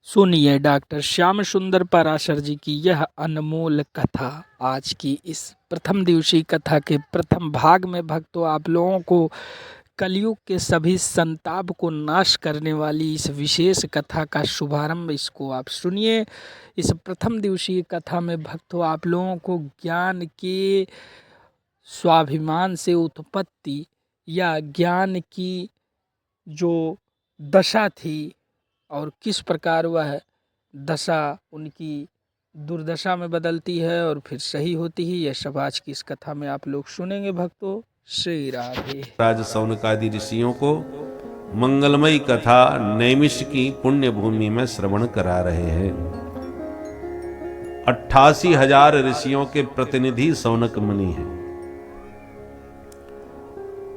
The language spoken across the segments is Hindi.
सुनिए डॉक्टर श्याम सुंदर पराशर जी की यह अनमोल कथा। आज की इस प्रथम दिवसीय कथा के प्रथम भाग में भक्तों आप लोगों को कलयुग के सभी संताप को नाश करने वाली इस विशेष कथा का शुभारंभ इसको आप सुनिए। इस प्रथम दिवसीय कथा में भक्तों आप लोगों को ज्ञान के स्वाभिमान से उत्पत्ति या ज्ञान की जो दशा थी और किस प्रकार वह दशा उनकी दुर्दशा में बदलती है और फिर सही होती है, यह सब आज की इस कथा में आप लोग सुनेंगे भक्तों। श्री राधे। राज सौनकादि ऋषियों को मंगलमयी कथा नैमिष की पुण्य भूमि में श्रवण करा रहे हैं। 88,000 ऋषियों के प्रतिनिधि सौनक मुनि हैं।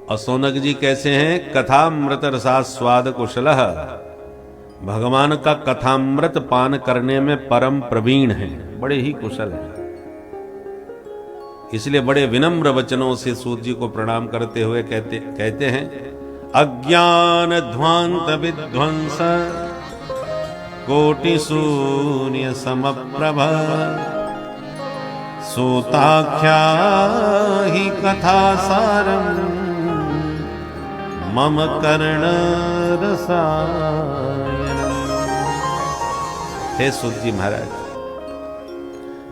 और सौनक जी कैसे हैं? कथामृत रसास्वाद कुशलः, भगवान का कथामृत पान करने में परम प्रवीण हैं, बड़े ही कुशल हैं। इसलिए बड़े विनम्र वचनों से सूत जी को प्रणाम करते हुए कहते हैं, अज्ञान ध्वांत विध्वंस कोटि शून्य समप्रभ, सूताख्या ही कथा सारम मम कर्ण रसायन। हे सूत जी महाराज,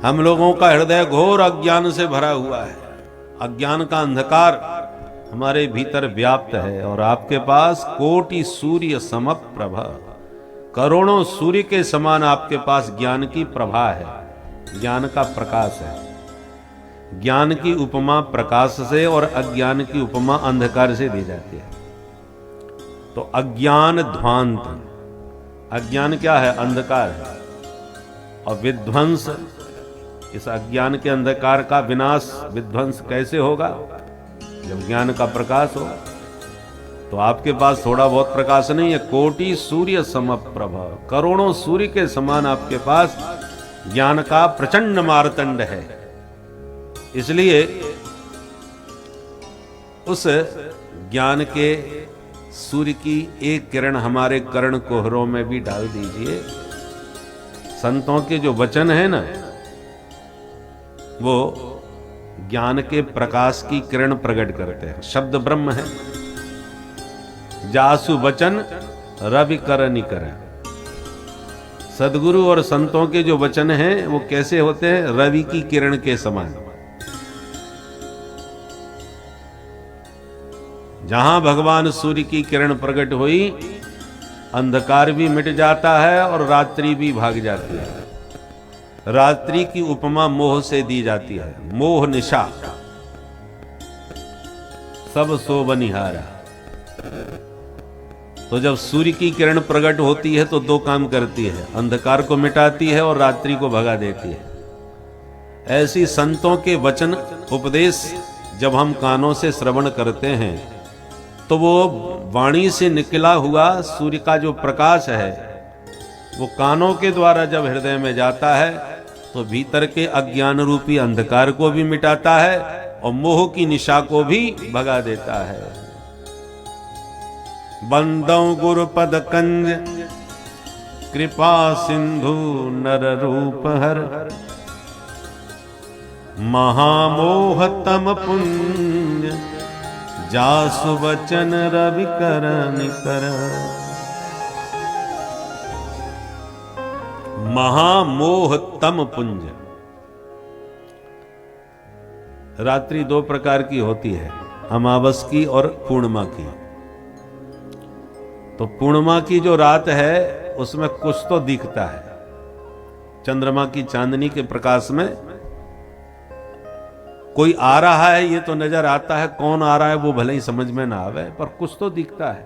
हम लोगों का हृदय घोर अज्ञान से भरा हुआ है। अज्ञान का अंधकार हमारे भीतर व्याप्त है और आपके पास कोटि सूर्य समप्रभ, करोड़ों सूर्य के समान आपके पास ज्ञान की प्रभा है, ज्ञान का प्रकाश है। ज्ञान की उपमा प्रकाश से और अज्ञान की उपमा अंधकार से दी जाती है। तो अज्ञान ध्वांत, अज्ञान क्या है? अंधकार है। और विध्वंस, इस अज्ञान के अंधकार का विनाश, विध्वंस कैसे होगा? जब ज्ञान का प्रकाश हो। तो आपके पास थोड़ा बहुत प्रकाश नहीं है, कोटि सूर्य समप्रभ, करोड़ों सूर्य के समान आपके पास ज्ञान का प्रचंड मार्तंड है। इसलिए उस ज्ञान के सूर्य की एक किरण हमारे कर्ण कोहरों में भी डाल दीजिए। संतों के जो वचन है ना, वो ज्ञान के प्रकाश की किरण प्रकट करते हैं। शब्द ब्रह्म है। जासु वचन रवि कर निकर। सदगुरु और संतों के जो वचन हैं वो कैसे होते हैं? रवि की किरण के समान। जहां भगवान सूर्य की किरण प्रकट हुई, अंधकार भी मिट जाता है और रात्रि भी भाग जाती है। रात्रि की उपमा मोह से दी जाती है, मोह निशा, सब सो बनिहारा। तो जब सूर्य की किरण प्रकट होती है तो दो काम करती है, अंधकार को मिटाती है और रात्रि को भगा देती है। ऐसी संतों के वचन उपदेश जब हम कानों से श्रवण करते हैं तो वो वाणी से निकला हुआ सूर्य का जो प्रकाश है वो कानों के द्वारा जब हृदय में जाता है तो भीतर के अज्ञान रूपी अंधकार को भी मिटाता है और मोह की निशा को भी भगा देता है। बंदौ गुरुपद कंज कृपा सिंधु नर रूप हर, महामोह तम पुण्य जासु वचन रवि कर निकर। महामोह तम पुंज। रात्रि दो प्रकार की होती है, अमावस की और पूर्णिमा की। तो पूर्णिमा की जो रात है उसमें कुछ तो दिखता है, चंद्रमा की चांदनी के प्रकाश में कोई आ रहा है ये तो नजर आता है, कौन आ रहा है वो भले ही समझ में ना आवे पर कुछ तो दिखता है।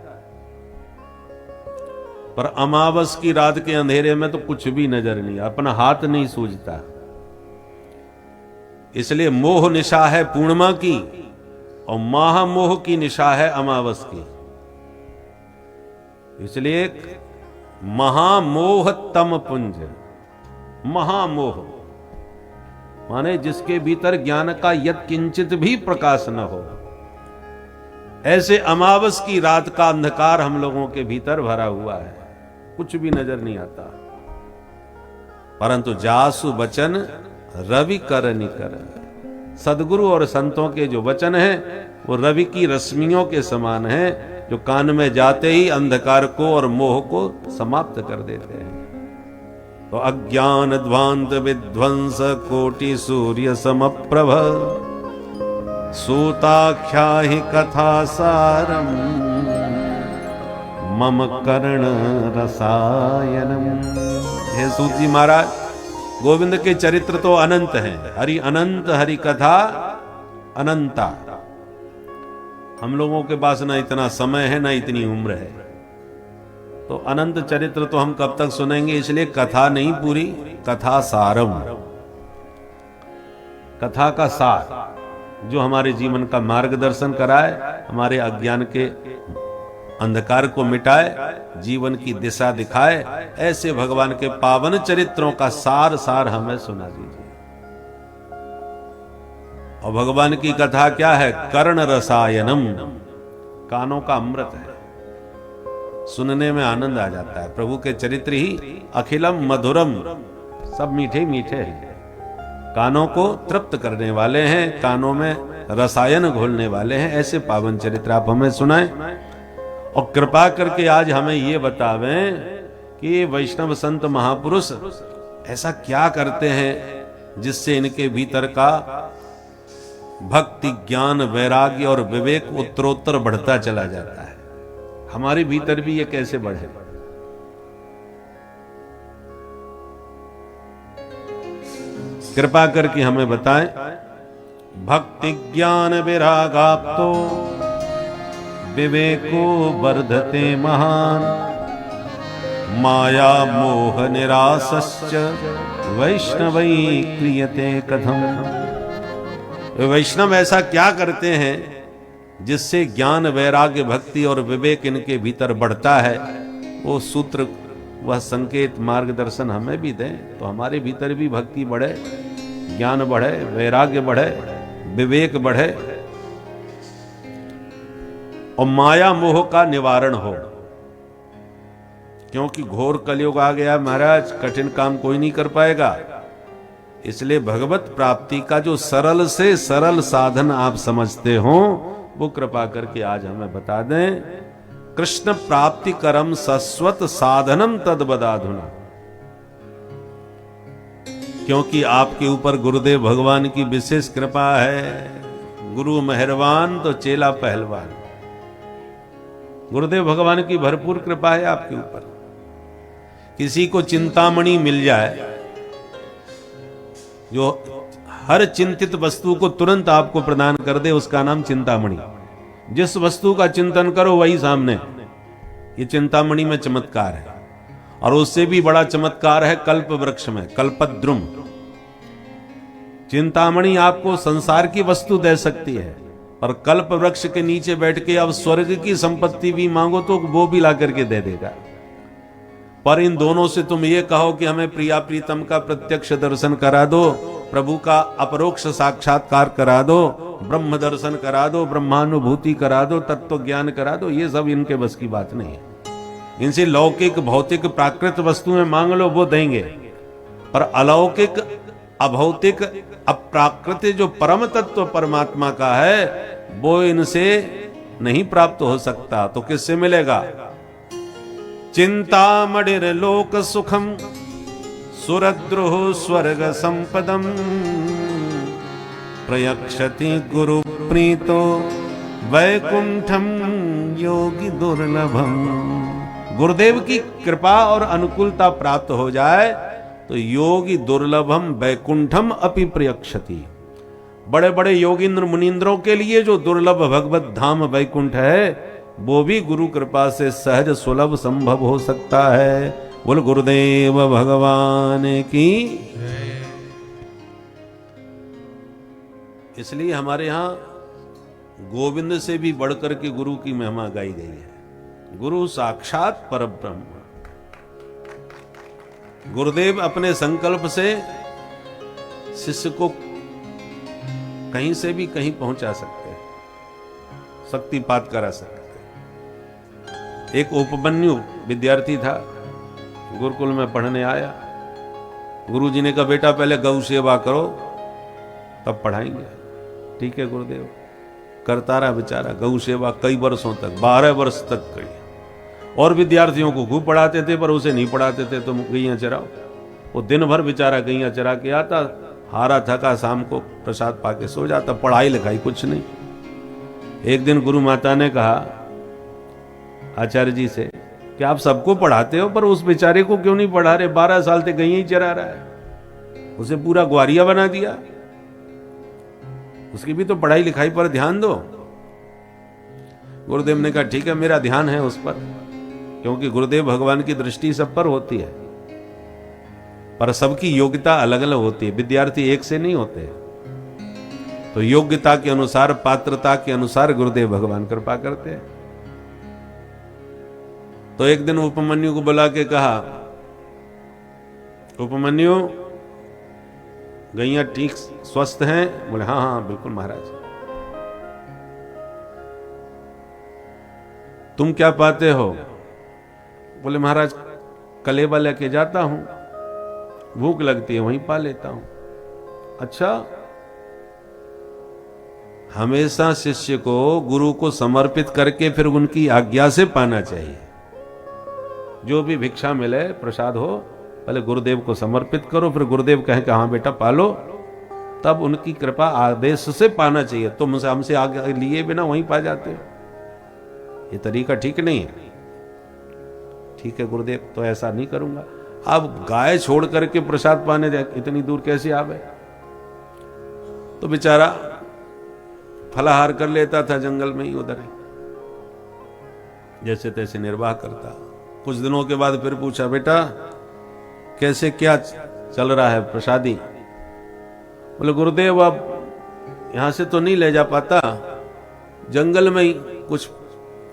पर अमावस की रात के अंधेरे में तो कुछ भी नजर नहीं, अपना हाथ नहीं सूझता। इसलिए मोह निशा है पूर्णिमा की और महामोह की निशा है अमावस की। इसलिए महामोह तम पुंज, महामोह माने जिसके भीतर ज्ञान का यत् किंचित भी प्रकाश न हो। ऐसे अमावस की रात का अंधकार हम लोगों के भीतर भरा हुआ है, कुछ भी नजर नहीं आता। परंतु जासु बचन रवि कर निकर। सदगुरु और संतों के जो वचन हैं वो रवि की रश्मियों के समान हैं, जो कान में जाते ही अंधकार को और मोह को समाप्त कर देते हैं। तो अज्ञान ध्वांत विध्वंस कोटि सूर्य समप्रभ सूताख्या ही कथा सारम मम कर्ण रसायनम। हे सूत जी महाराज, गोविंद के चरित्र तो अनंत हैं, हरि अनंत, हरि कथा अनंता। हम लोगों के पास ना इतना समय है ना इतनी उम्र है, तो अनंत चरित्र तो हम कब तक सुनेंगे, इसलिए कथा नहीं पूरी, कथा सारम, कथा का सार जो हमारे जीवन का मार्गदर्शन कराए, हमारे अज्ञान के अंधकार को मिटाए, जीवन की दिशा दिखाए, ऐसे भगवान के पावन चरित्रों का सार हमें सुना दीजिए। और भगवान की कथा क्या है? कर्ण रसायनम, कानों का अमृत है, सुनने में आनंद आ जाता है। प्रभु के चरित्र ही अखिलम मधुरम, सब मीठे मीठे हैं, कानों को तृप्त करने वाले हैं, कानों में रसायन घोलने वाले हैं। ऐसे पावन चरित्र आप हमें सुनाएं और कृपा करके आज हमें ये बतावें कि वैष्णव संत महापुरुष ऐसा क्या करते हैं जिससे इनके भीतर का भक्ति, ज्ञान, वैराग्य और विवेक उत्तरोत्तर बढ़ता चला जाता है। हमारे भीतर भी ये कैसे बढ़े? कृपा करके हमें बताएं। भक्ति ज्ञान विरागाप्तो विवेको वर्धते महान माया मोह निरासश्च वैष्णवै क्रियते कथम। वैष्णव ऐसा क्या करते हैं जिससे ज्ञान, वैराग्य, भक्ति और विवेक इनके भीतर बढ़ता है? वो सूत्र, वह संकेत, मार्गदर्शन हमें भी दें तो हमारे भीतर भी भक्ति बढ़े, ज्ञान बढ़े, वैराग्य बढ़े, विवेक बढ़े और माया मोह का निवारण हो। क्योंकि घोर कलयुग आ गया महाराज, कठिन काम कोई नहीं कर पाएगा। इसलिए भगवत प्राप्ति का जो सरल से सरल साधन आप समझते हो, वो कृपा करके आज हमें बता दें। कृष्ण प्राप्ति करम सस्वत साधनम तद बदाधुना। क्योंकि आपके ऊपर गुरुदेव भगवान की विशेष कृपा है। गुरु मेहरबान तो चेला पहलवान। गुरुदेव भगवान की भरपूर कृपा है आपके ऊपर। किसी को चिंतामणि मिल जाए, जो हर चिंतित वस्तु को तुरंत आपको प्रदान कर दे, उसका नाम चिंतामणि। जिस वस्तु का चिंतन करो वही सामने, ये चिंतामणि में चमत्कार है। और उससे भी बड़ा चमत्कार है कल्प वृक्ष में, कल्पद्रुम। चिंतामणि आपको संसार की वस्तु दे सकती है, पर कल्प वृक्ष के नीचे बैठ के अब स्वर्ग की संपत्ति भी मांगो तो वो भी ला करके दे देगा। पर इन दोनों से तुम ये कहो कि हमें प्रिया प्रीतम का प्रत्यक्ष दर्शन करा दो, प्रभु का अपरोक्ष साक्षात्कार करा दो, ब्रह्म दर्शन करा दो, ब्रह्मानुभूति करा दो, तत्व ज्ञान करा दो, ये सब इनके बस की बात नहीं है। इनसे लौकिक, भौतिक, प्राकृत वस्तुएं मांग लो, वो देंगे। पर अलौकिक, अभौतिक, अप्राकृत जो परम तत्व परमात्मा का है, वो इनसे नहीं प्राप्त हो सकता। तो किससे मिलेगा? चिंतामणिर लोक सुखम सुरद्रुह स्वर्ग संपदम प्रयक्षति गुरु प्रीतो वैकुंठम योगी दुर्लभम। गुरुदेव की कृपा और अनुकूलता प्राप्त हो जाए तो योगी दुर्लभम वैकुंठम अपि प्रयक्षति। बड़े बड़े योगींद्र मुनींद्रों के लिए जो दुर्लभ भगवत धाम वैकुंठ है, वो भी गुरु कृपा से सहज सुलभ संभव हो सकता है। बोल गुरुदेव भगवान की। इसलिए हमारे यहां गोविंद से भी बढ़कर के गुरु की महिमा गाई गई है। गुरु साक्षात परब्रह्म। गुरुदेव अपने संकल्प से शिष्य को कहीं से भी कहीं पहुंचा सकते हैं, शक्तिपात करा सकते हैं। एक उपमन्यु विद्यार्थी था, गुरुकुल में पढ़ने आया, गुरुजी ने कहा बेटा पहले गौ सेवा करो तब पढ़ाएंगे। ठीक है गुरुदेव। करता रहा बेचारा गौ सेवा कई वर्षों तक, 12 वर्ष तक करी। और विद्यार्थियों को खूब पढ़ाते थे पर उसे नहीं पढ़ाते थे, तो गैया चराओ। वो दिन भर बेचारा गैया चरा के आता, हारा थका शाम को प्रसाद पाके सो जाता, पढ़ाई लिखाई कुछ नहीं। एक दिन गुरु माता ने कहा आचार्य जी से कि आप सबको पढ़ाते हो पर उस बेचारे को क्यों नहीं पढ़ा रहे? 12 साल से गैया ही चरा रहा है, उसे पूरा ग्वारिया बना दिया, उसकी भी तो पढ़ाई लिखाई पर ध्यान दो। गुरुदेव ने कहा ठीक है मेरा ध्यान है उस पर, क्योंकि गुरुदेव भगवान की दृष्टि सब पर होती है, पर सबकी योग्यता अलग अलग होती है, विद्यार्थी एक से नहीं होते। तो योग्यता के अनुसार, पात्रता के अनुसार गुरुदेव भगवान कृपा करते हैं। तो एक दिन उपमन्यु को बुला के कहा, उपमन्यु गैया ठीक स्वस्थ हैं? बोले हाँ हाँ बिल्कुल महाराज। तुम क्या पाते हो? बोले महाराज कलेवा लेके जाता हूं, भूख लगती है वहीं पा लेता हूं। अच्छा, हमेशा शिष्य को गुरु को समर्पित करके फिर उनकी आज्ञा से पाना चाहिए। जो भी भिक्षा मिले, प्रसाद हो, पहले गुरुदेव को समर्पित करो, फिर गुरुदेव कहें कि हाँ बेटा पालो, तब उनकी कृपा आदेश से पाना चाहिए। तुम हमसे आगे लिए बिना वहीं पा जाते हो, ये तरीका ठीक नहीं है। ठीक है गुरुदेव, तो ऐसा नहीं करूंगा। अब गाय छोड़ करके प्रसाद पाने इतनी दूर कैसे आवे? तो बेचारा फलाहार कर लेता था जंगल में ही, उधर ही जैसे तैसे निर्वाह करता। कुछ दिनों के बाद फिर पूछा बेटा कैसे क्या चल रहा है प्रसादी? बोले गुरुदेव अब यहां से तो नहीं ले जा पाता, जंगल में ही कुछ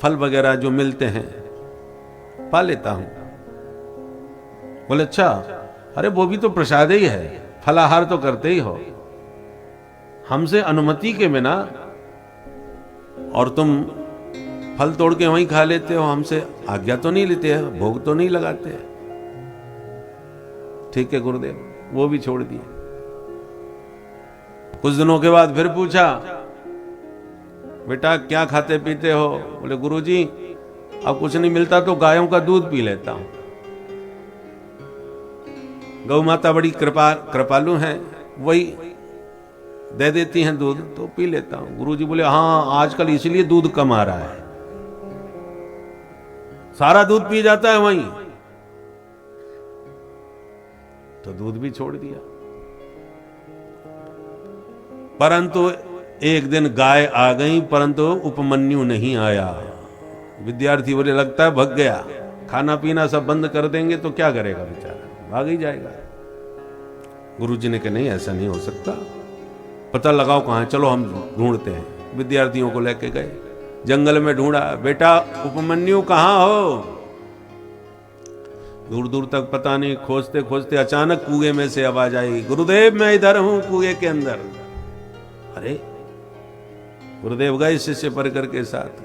फल वगैरह जो मिलते हैं पा लेता हूं। बोले अच्छा, अरे वो भी तो प्रसाद ही है, फलाहार तो करते ही हो, हमसे अनुमति के बिना, और तुम फल तोड़ के वहीं खा लेते हो, हमसे आज्ञा तो नहीं लेते हैं, भोग तो नहीं लगाते हैं। ठीक है गुरुदेव, वो भी छोड़ दिए। कुछ दिनों के बाद फिर पूछा बेटा क्या खाते पीते हो? बोले गुरुजी अब कुछ नहीं मिलता तो गायों का दूध पी लेता हूं, गौ माता बड़ी कृपालु हैं, वही दे देती हैं दूध तो पी लेता हूं। गुरुजी बोले हाँ आजकल इसलिए दूध कम आ रहा है, सारा दूध पी जाता है वहीं, तो दूध भी छोड़ दिया। परंतु एक दिन गाय आ गई, परंतु उपमन्यु नहीं आया। विद्यार्थी बोले लगता है भग गया, खाना पीना सब बंद कर देंगे तो क्या करेगा बेचारा, भाग ही जाएगा। गुरुजी ने कहा नहीं ऐसा नहीं हो सकता, पता लगाओ कहां है, चलो हम ढूंढते हैं। विद्यार्थियों को लेके गए, जंगल में ढूंढा, बेटा उपमन्यु कहां हो? दूर दूर तक पता नहीं, खोजते खोजते अचानक कुएं में से आवाज आई, गुरुदेव मैं इधर हूं कुएं के अंदर। अरे गुरुदेव गए शिष्य परकर के साथ,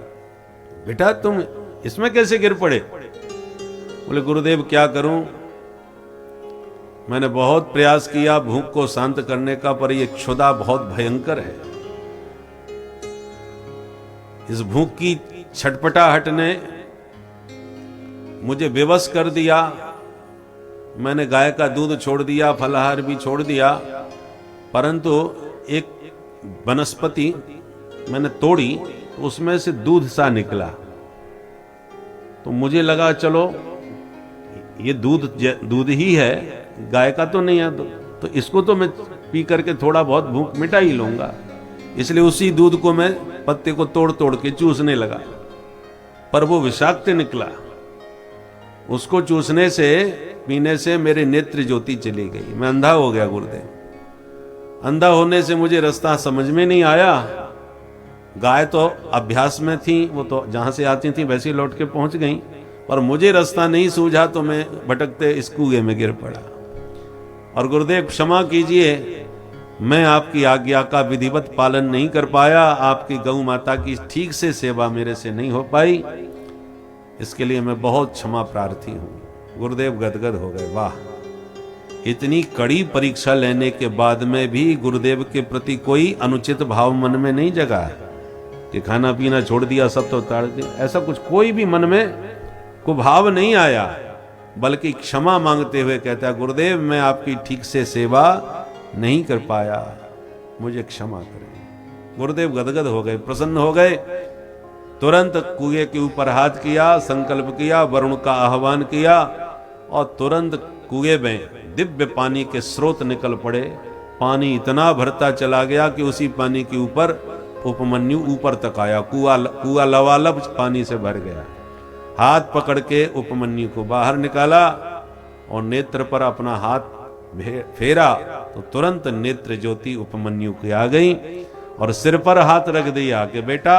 बेटा तुम इसमें कैसे गिर पड़े? बोले गुरुदेव क्या करूं, मैंने बहुत प्रयास किया भूख को शांत करने का, पर यह क्षुधा बहुत भयंकर है। इस भूख की छटपटाहट ने मुझे बेबस कर दिया, मैंने गाय का दूध छोड़ दिया, फलाहार भी छोड़ दिया, परंतु एक वनस्पति मैंने तोड़ी तो उसमें से दूध सा निकला, तो मुझे लगा चलो ये दूध ही है, गाय का तो नहीं है, तो इसको तो मैं पी करके थोड़ा बहुत भूख मिटा ही लूंगा। इसलिए उसी दूध को मैं पत्ते को तोड़ तोड़ के चूसने लगा, पर वो विषाक्त निकला। उसको चूसने से, पीने से मेरे नेत्र ज्योति चली गई, मैं अंधा हो गया गुरुदेव। अंधा होने से मुझे रास्ता समझ में नहीं आया। गाय तो अभ्यास में थी, वो तो जहां से आती थी वैसे लौट के पहुंच गई, पर मुझे रास्ता नहीं सूझा तो मैं भटकते इस कुएं में गिर पड़ा। और गुरुदेव क्षमा कीजिए, मैं आपकी आज्ञा का विधिवत पालन नहीं कर पाया, आपकी गौ माता की ठीक से सेवा मेरे से नहीं हो पाई, इसके लिए मैं बहुत क्षमा प्रार्थी हूं। गुरुदेव गदगद हो गए, वाह इतनी कड़ी परीक्षा लेने के बाद में भी गुरुदेव के प्रति कोई अनुचित भाव मन में नहीं जगा कि खाना पीना छोड़ दिया, सब तो ताड़ दिया, ऐसा कुछ कोई भी मन में कुभाव नहीं आया, बल्कि क्षमा मांगते हुए कहता है, गुरुदेव मैं आपकी ठीक से सेवा नहीं कर पाया, मुझे क्षमा करें। गुरुदेव गदगद हो गए, प्रसन्न हो गए। तुरंत कुएं के ऊपर हाथ किया, संकल्प किया, वरुण का आह्वान किया और तुरंत कुएं में दिव्य पानी के स्रोत निकल पड़े। पानी इतना भरता चला गया कि उसी पानी के ऊपर उपमन्यु ऊपर तक आया। कुआ लबालब पानी से भर गया। हाथ पकड़ के उपमन्यु को बाहर निकाला और नेत्र पर अपना हाथ फेरा तो तुरंत नेत्र ज्योति उपमन्यु की आ गई और सिर पर हाथ रख दिया कि बेटा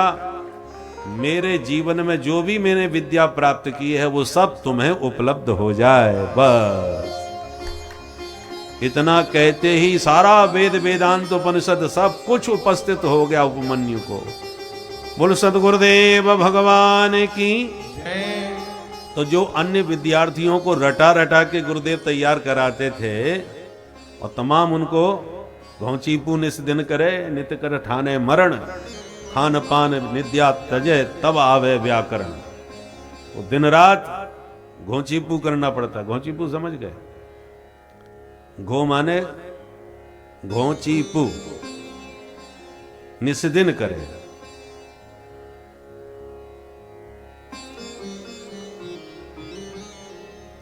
मेरे जीवन में जो भी मैंने विद्या प्राप्त की है वो सब तुम्हें उपलब्ध हो जाए। बस इतना कहते ही सारा वेद वेदांत उपनिषद सब कुछ उपस्थित हो गया उपमन्यु को। बोल सद्गुरुदेव भगवान की। तो जो अन्य विद्यार्थियों को रटा रटा के गुरुदेव तैयार कराते थे और तमाम उनको घौचीपू निस दिन करे नित कर ठाने मरण खान पान निद्या तजे तब आवे व्याकरण। वो दिन रात घोंचीपू करना पड़ता। घोंचीपू समझ गए? घो माने घोंचीपू, निस्दिन करे।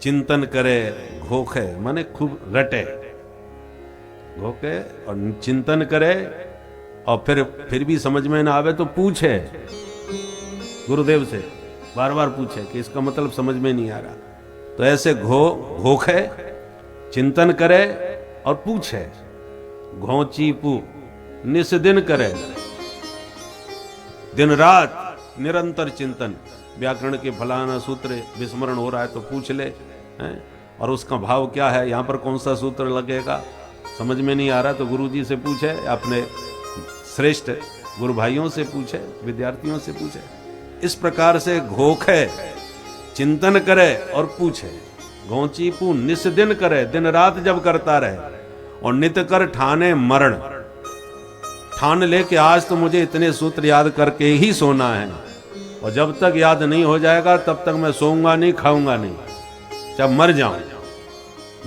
चिंतन करे, घोखे माने खूब रटे, घोके और चिंतन करे और फिर भी समझ में ना आवे तो पूछे गुरुदेव से, बार बार पूछे कि इसका मतलब समझ में नहीं आ रहा। तो ऐसे घोखे, चिंतन करे और पूछे। घोंचीपू निस्दिन करे, दिन रात निरंतर चिंतन। व्याकरण के फलाना सूत्र विस्मरण हो रहा है तो पूछ ले हैं? और उसका भाव क्या है, यहाँ पर कौन सा सूत्र लगेगा, समझ में नहीं आ रहा तो गुरुजी से पूछे, अपने श्रेष्ठ गुरु भाइयों से पूछे, विद्यार्थियों से पूछे। इस प्रकार से घोखे, चिंतन करे और पूछे। घोंचीपू निस्दिन करे, दिन रात जब करता रहे और नित कर ठाने मरण। ठान ले कि आज तो मुझे इतने सूत्र याद करके ही सोना है और जब तक याद नहीं हो जाएगा तब तक मैं सोऊंगा नहीं, खाऊंगा नहीं, जब मर जाऊं।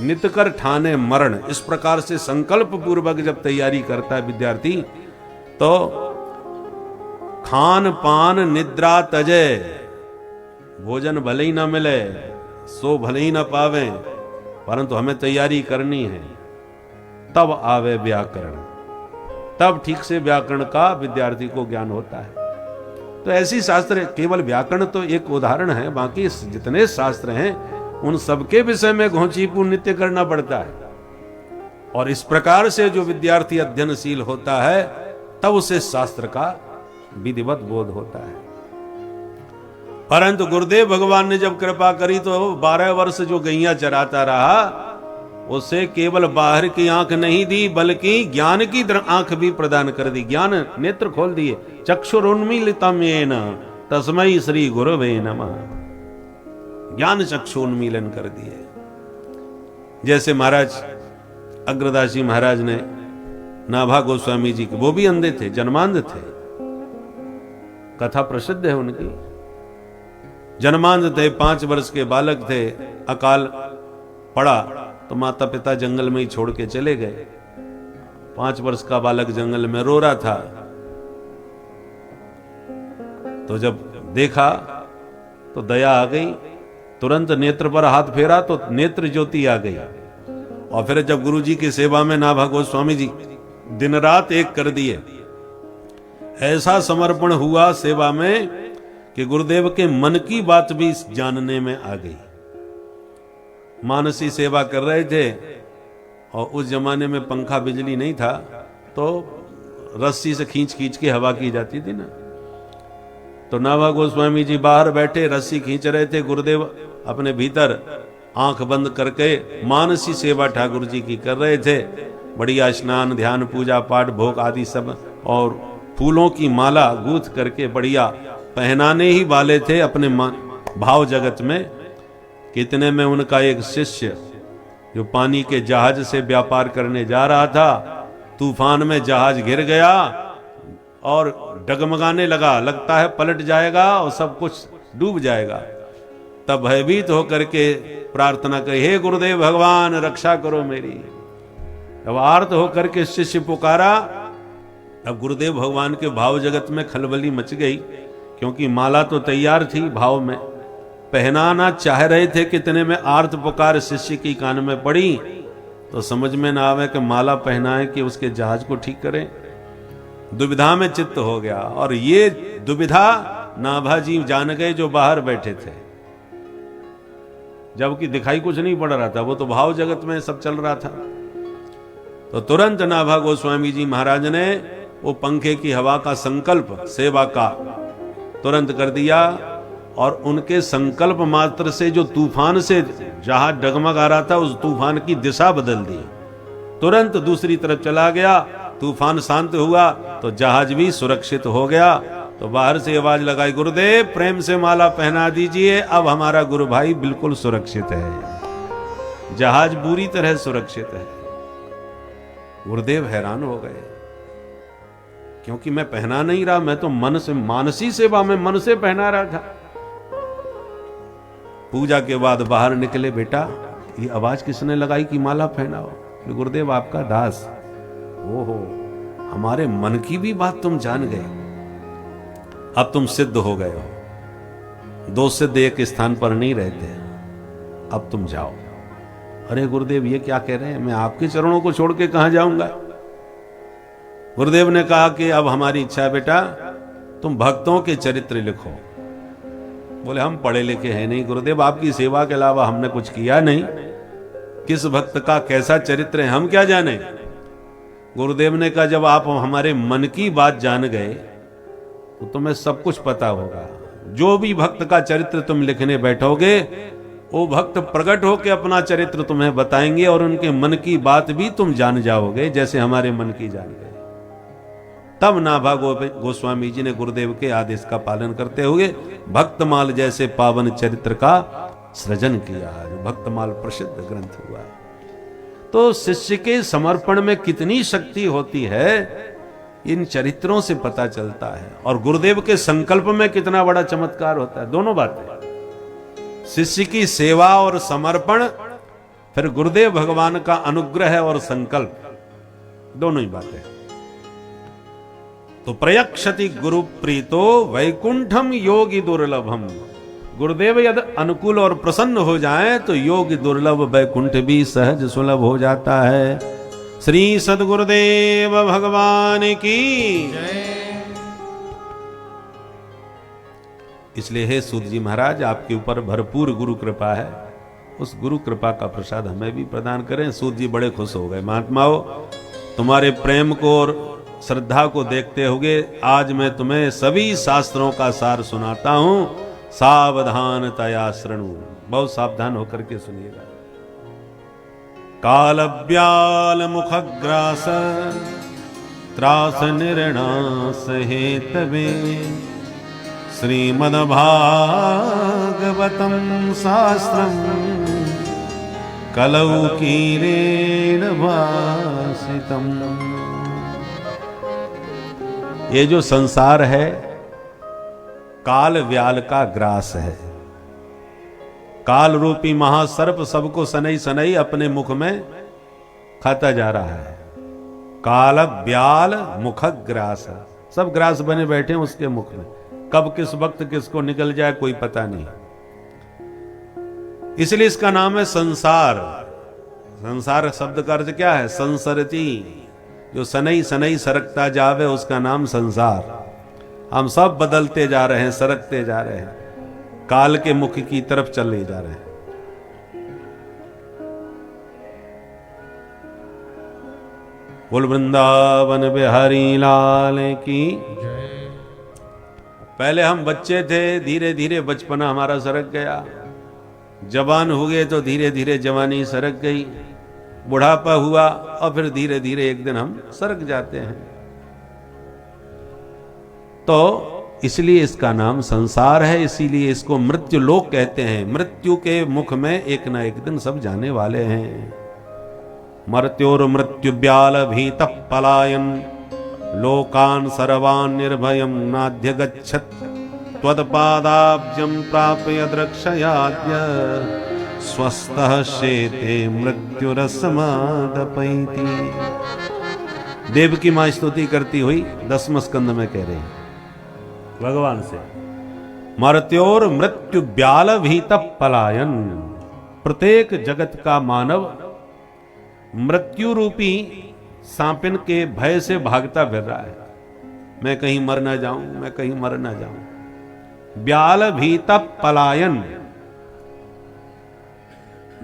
नित कर ठाने मरण। इस प्रकार से संकल्प पूर्वक जब तैयारी करता है विद्यार्थी तो खान पान निद्रा तजे, भोजन भले ही ना मिले, सो भले ही ना पावे, परंतु हमें तैयारी करनी है, तब आवे व्याकरण। तब ठीक से व्याकरण का विद्यार्थी को ज्ञान होता है। तो ऐसी शास्त्र, केवल व्याकरण तो एक उदाहरण है, बाकी जितने शास्त्र हैं उन सबके विषय में घोंचीपू नित्य करना पड़ता है। और इस प्रकार से जो विद्यार्थी अध्ययनशील होता है तब उसे शास्त्र का विधिवत बोध होता है। परंतु गुरुदेव भगवान ने जब कृपा करी तो 12 वर्ष जो गैया चराता रहा उसे केवल बाहर की आंख नहीं दी बल्कि ज्ञान की आंख भी प्रदान कर दी। ज्ञान नेत्र खोल दिए। चक्षुरुन्मीलितम येन तस्मै श्री गुरवे नमः। ज्ञान चक्षुन्मीलन कर दिए। जैसे महाराज अग्रदासी महाराज ने नाभा गोस्वामी जी के, वो भी अंधे थे, जन्मांध थे, कथा प्रसिद्ध है उनकी। जन्मांध थे, 5 वर्ष के बालक थे, अकाल पड़ा तो माता पिता जंगल में ही छोड़ के चले गए। 5 वर्ष का बालक जंगल में रो रहा था तो जब देखा तो दया आ गई, तुरंत नेत्र पर हाथ फेरा तो नेत्र ज्योति आ गई। और फिर जब गुरुजी की सेवा में नाभा गोस्वामी जी दिन रात एक कर दिए, ऐसा समर्पण हुआ सेवा में कि गुरुदेव के मन की बात भी जानने में आ गई। मानसी सेवा कर रहे थे और उस जमाने में पंखा बिजली नहीं था तो रस्सी से खींच खींच के हवा की जाती थी ना। तो नाभा गोस्वामी जी बाहर बैठे रस्सी खींच रहे थे, गुरुदेव अपने भीतर आंख बंद करके मानसी सेवा ठाकुर जी की कर रहे थे। बढ़िया स्नान ध्यान पूजा पाठ भोग आदि सब और फूलों की माला गूंथ करके बढ़िया पहनाने ही वाले थे अपने भाव जगत में। कितने में उनका एक शिष्य जो पानी के जहाज से व्यापार करने जा रहा था, तूफान में जहाज गिर गया और डगमगाने लगा, लगता है पलट जाएगा और सब कुछ डूब जाएगा। तब भयभीत होकर के प्रार्थना करी, हे गुरुदेव भगवान रक्षा करो मेरी। अब आर्त होकर के शिष्य पुकारा। अब गुरुदेव भगवान के भाव जगत में खलबली मच गई, क्योंकि माला तो तैयार थी, भाव में पहनाना चाह रहे थे। कितने में आर्त पुकार शिष्य की कान में पड़ी, तो समझ में ना आवे कि माला पहनाएं कि उसके जहाज को ठीक करें। दुविधा में चित्त हो गया, और ये दुविधा नाभाजी जान गए जो बाहर बैठे थे, जबकि दिखाई कुछ नहीं पड़ रहा था, वो तो भाव जगत में सब चल रहा था। तो तुरंत नाभा गोस्वामी जी महाराज ने वो पंखे की हवा का संकल्प सेवा का तुरंत कर दिया, और उनके संकल्प मात्र से जो तूफान से जहाज डगमगा रहा था, उस तूफान की दिशा बदल दी, तुरंत दूसरी तरफ चला गया। तूफान शांत हुआ तो जहाज भी सुरक्षित हो गया। तो बाहर से आवाज लगाई, गुरुदेव प्रेम से माला पहना दीजिए, अब हमारा गुरु भाई बिल्कुल सुरक्षित है, जहाज पूरी तरह सुरक्षित है। गुरुदेव हैरान हो गए, क्योंकि मैं पहना नहीं रहा, मैं तो मन से, मानसी सेवा में मन से पहना रहा था। पूजा के बाद बाहर निकले, बेटा ये आवाज किसने लगाई कि माला पहनाओ? गुरुदेव आपका दास। ओहो, हमारे मन की भी बात तुम जान गए, अब तुम सिद्ध हो गए हो। दो सिद्ध एक स्थान पर नहीं रहते, अब तुम जाओ। अरे गुरुदेव ये क्या कह रहे हैं, मैं आपके चरणों को छोड़ के कहां जाऊंगा? गुरुदेव ने कहा कि अब हमारी इच्छा है बेटा, तुम भक्तों के चरित्र लिखो। बोले हम पढ़े लिखे हैं नहीं गुरुदेव, आपकी सेवा के अलावा हमने कुछ किया नहीं, किस भक्त का कैसा चरित्र है हम क्या जाने। गुरुदेव ने कहा जब आप हमारे मन की बात जान गए तो तुम्हें सब कुछ पता होगा। जो भी भक्त का चरित्र तुम लिखने बैठोगे, वो भक्त प्रकट होकर अपना चरित्र तुम्हें बताएंगे, और उनके मन की बात भी तुम जान जाओगे, जैसे हमारे मन की जान गए। तब नाभा गोस्वामी जी ने गुरुदेव के आदेश का पालन करते हुए भक्तमाल जैसे पावन चरित्र का सृजन किया, जो भक्तमाल प्रसिद्ध ग्रंथ हुआ। तो शिष्य के समर्पण में कितनी शक्ति होती है, इन चरित्रों से पता चलता है। और गुरुदेव के संकल्प में कितना बड़ा चमत्कार होता है। दोनों बातें, शिष्य की सेवा और समर्पण, फिर गुरुदेव भगवान का अनुग्रह और संकल्प, दोनों ही बातें। तो प्रयक्षति गुरु प्रीतो वैकुंठम योगी दुर्लभम। गुरुदेव यदि अनुकूल और प्रसन्न हो जाए तो योगी दुर्लभ वैकुंठ भी सहज सुलभ हो जाता है। श्री सद्गुरुदेव भगवान की जय। इसलिए हे सूत जी महाराज, आपके ऊपर भरपूर गुरु कृपा है, उस गुरु कृपा का प्रसाद हमें भी प्रदान करें। सूत जी बड़े खुश हो गए। महात्माओं, तुम्हारे प्रेम को और श्रद्धा को देखते हुए आज मैं तुम्हें सभी शास्त्रों का सार सुनाता हूं। सावधानतया शृणु, बहुत सावधान होकर के सुनिएगा। कालव्याल मुखग्रास त्रास निर्णास हेतवे श्रीमद्भागवतम शास्त्रम कलौ कीरेण भासितम। ये जो संसार है काल व्याल का ग्रास है। काल रूपी महासर्प सबको सनई सनई अपने मुख में खाता जा रहा है। काल व्याल मुख ग्रास, सब ग्रास बने बैठे हैं उसके मुख में। कब किस वक्त किसको निकल जाए कोई पता नहीं, इसलिए इसका नाम है संसार। संसार शब्द का अर्थ क्या है? संसरती, जो सनई सनई सरकता जावे उसका नाम संसार। हम सब बदलते जा रहे हैं, सरकते जा रहे हैं, काल के मुख की तरफ चले जा रहे हैं। बोल वृंदावन बिहारी लाल की जय। पहले हम बच्चे थे, धीरे धीरे बचपना हमारा सरक गया। जवान हुए तो धीरे धीरे जवानी सरक गई। बुढ़ापा हुआ और फिर धीरे धीरे एक दिन हम सरक जाते हैं। तो इसलिए इसका नाम संसार है, इसीलिए इसको मृत्यु लोक कहते हैं। मृत्यु के मुख में एक ना एक दिन सब जाने वाले हैं। मर्त्योर्मृत्यु व्याल भीत पलायन लोकान सर्वान निर्भयम नाद्य गच्छत त्वत्पादाब्जं प्राप्य द्रक्षयाद्य स्वस्थः शेते मृत्युरसमादपैति। देव की मां स्तुति करती हुई 10वें स्कंद में कह रहे हैं भगवान से, मर्त्योर मृत्यु व्याल भीत पलायन। प्रत्येक जगत का मानव मृत्यु रूपी सांपिन के भय से भागता फिर रहा है। मैं कहीं मर ना जाऊं, मैं कहीं मर ना जाऊं। व्याल भीत पलायन,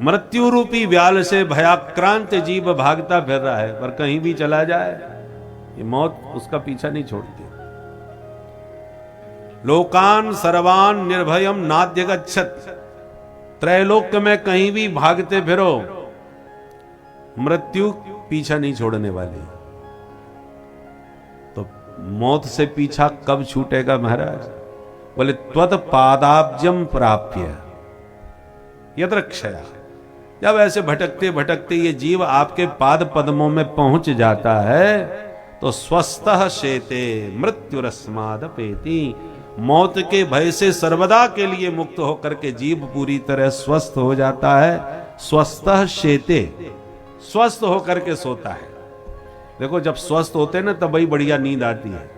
मृत्यु रूपी व्याल से भयाक्रांत जीव भागता फिर रहा है, पर कहीं भी चला जाए ये मौत उसका पीछा नहीं छोड़ती। लोकान सर्वान निर्भयम नाद्य गच्छत, त्रैलोक्य में कहीं भी भागते फिरो, मृत्यु पीछा नहीं छोड़ने वाली। तो मौत से पीछा कब छूटेगा महाराज? बोले त्वत् पादाब्जम प्राप्य यद्रक्षया। जब ऐसे भटकते भटकते ये जीव आपके पाद पद्मों में पहुंच जाता है तो स्वस्थः शेते मृत्युरस्मादपेति, मौत के भय से सर्वदा के लिए मुक्त होकर के जीव पूरी तरह स्वस्थ हो जाता है। स्वस्थः शेते, स्वस्थ होकर के सोता है। देखो जब स्वस्थ होते हैं ना तब ही बढ़िया नींद आती है।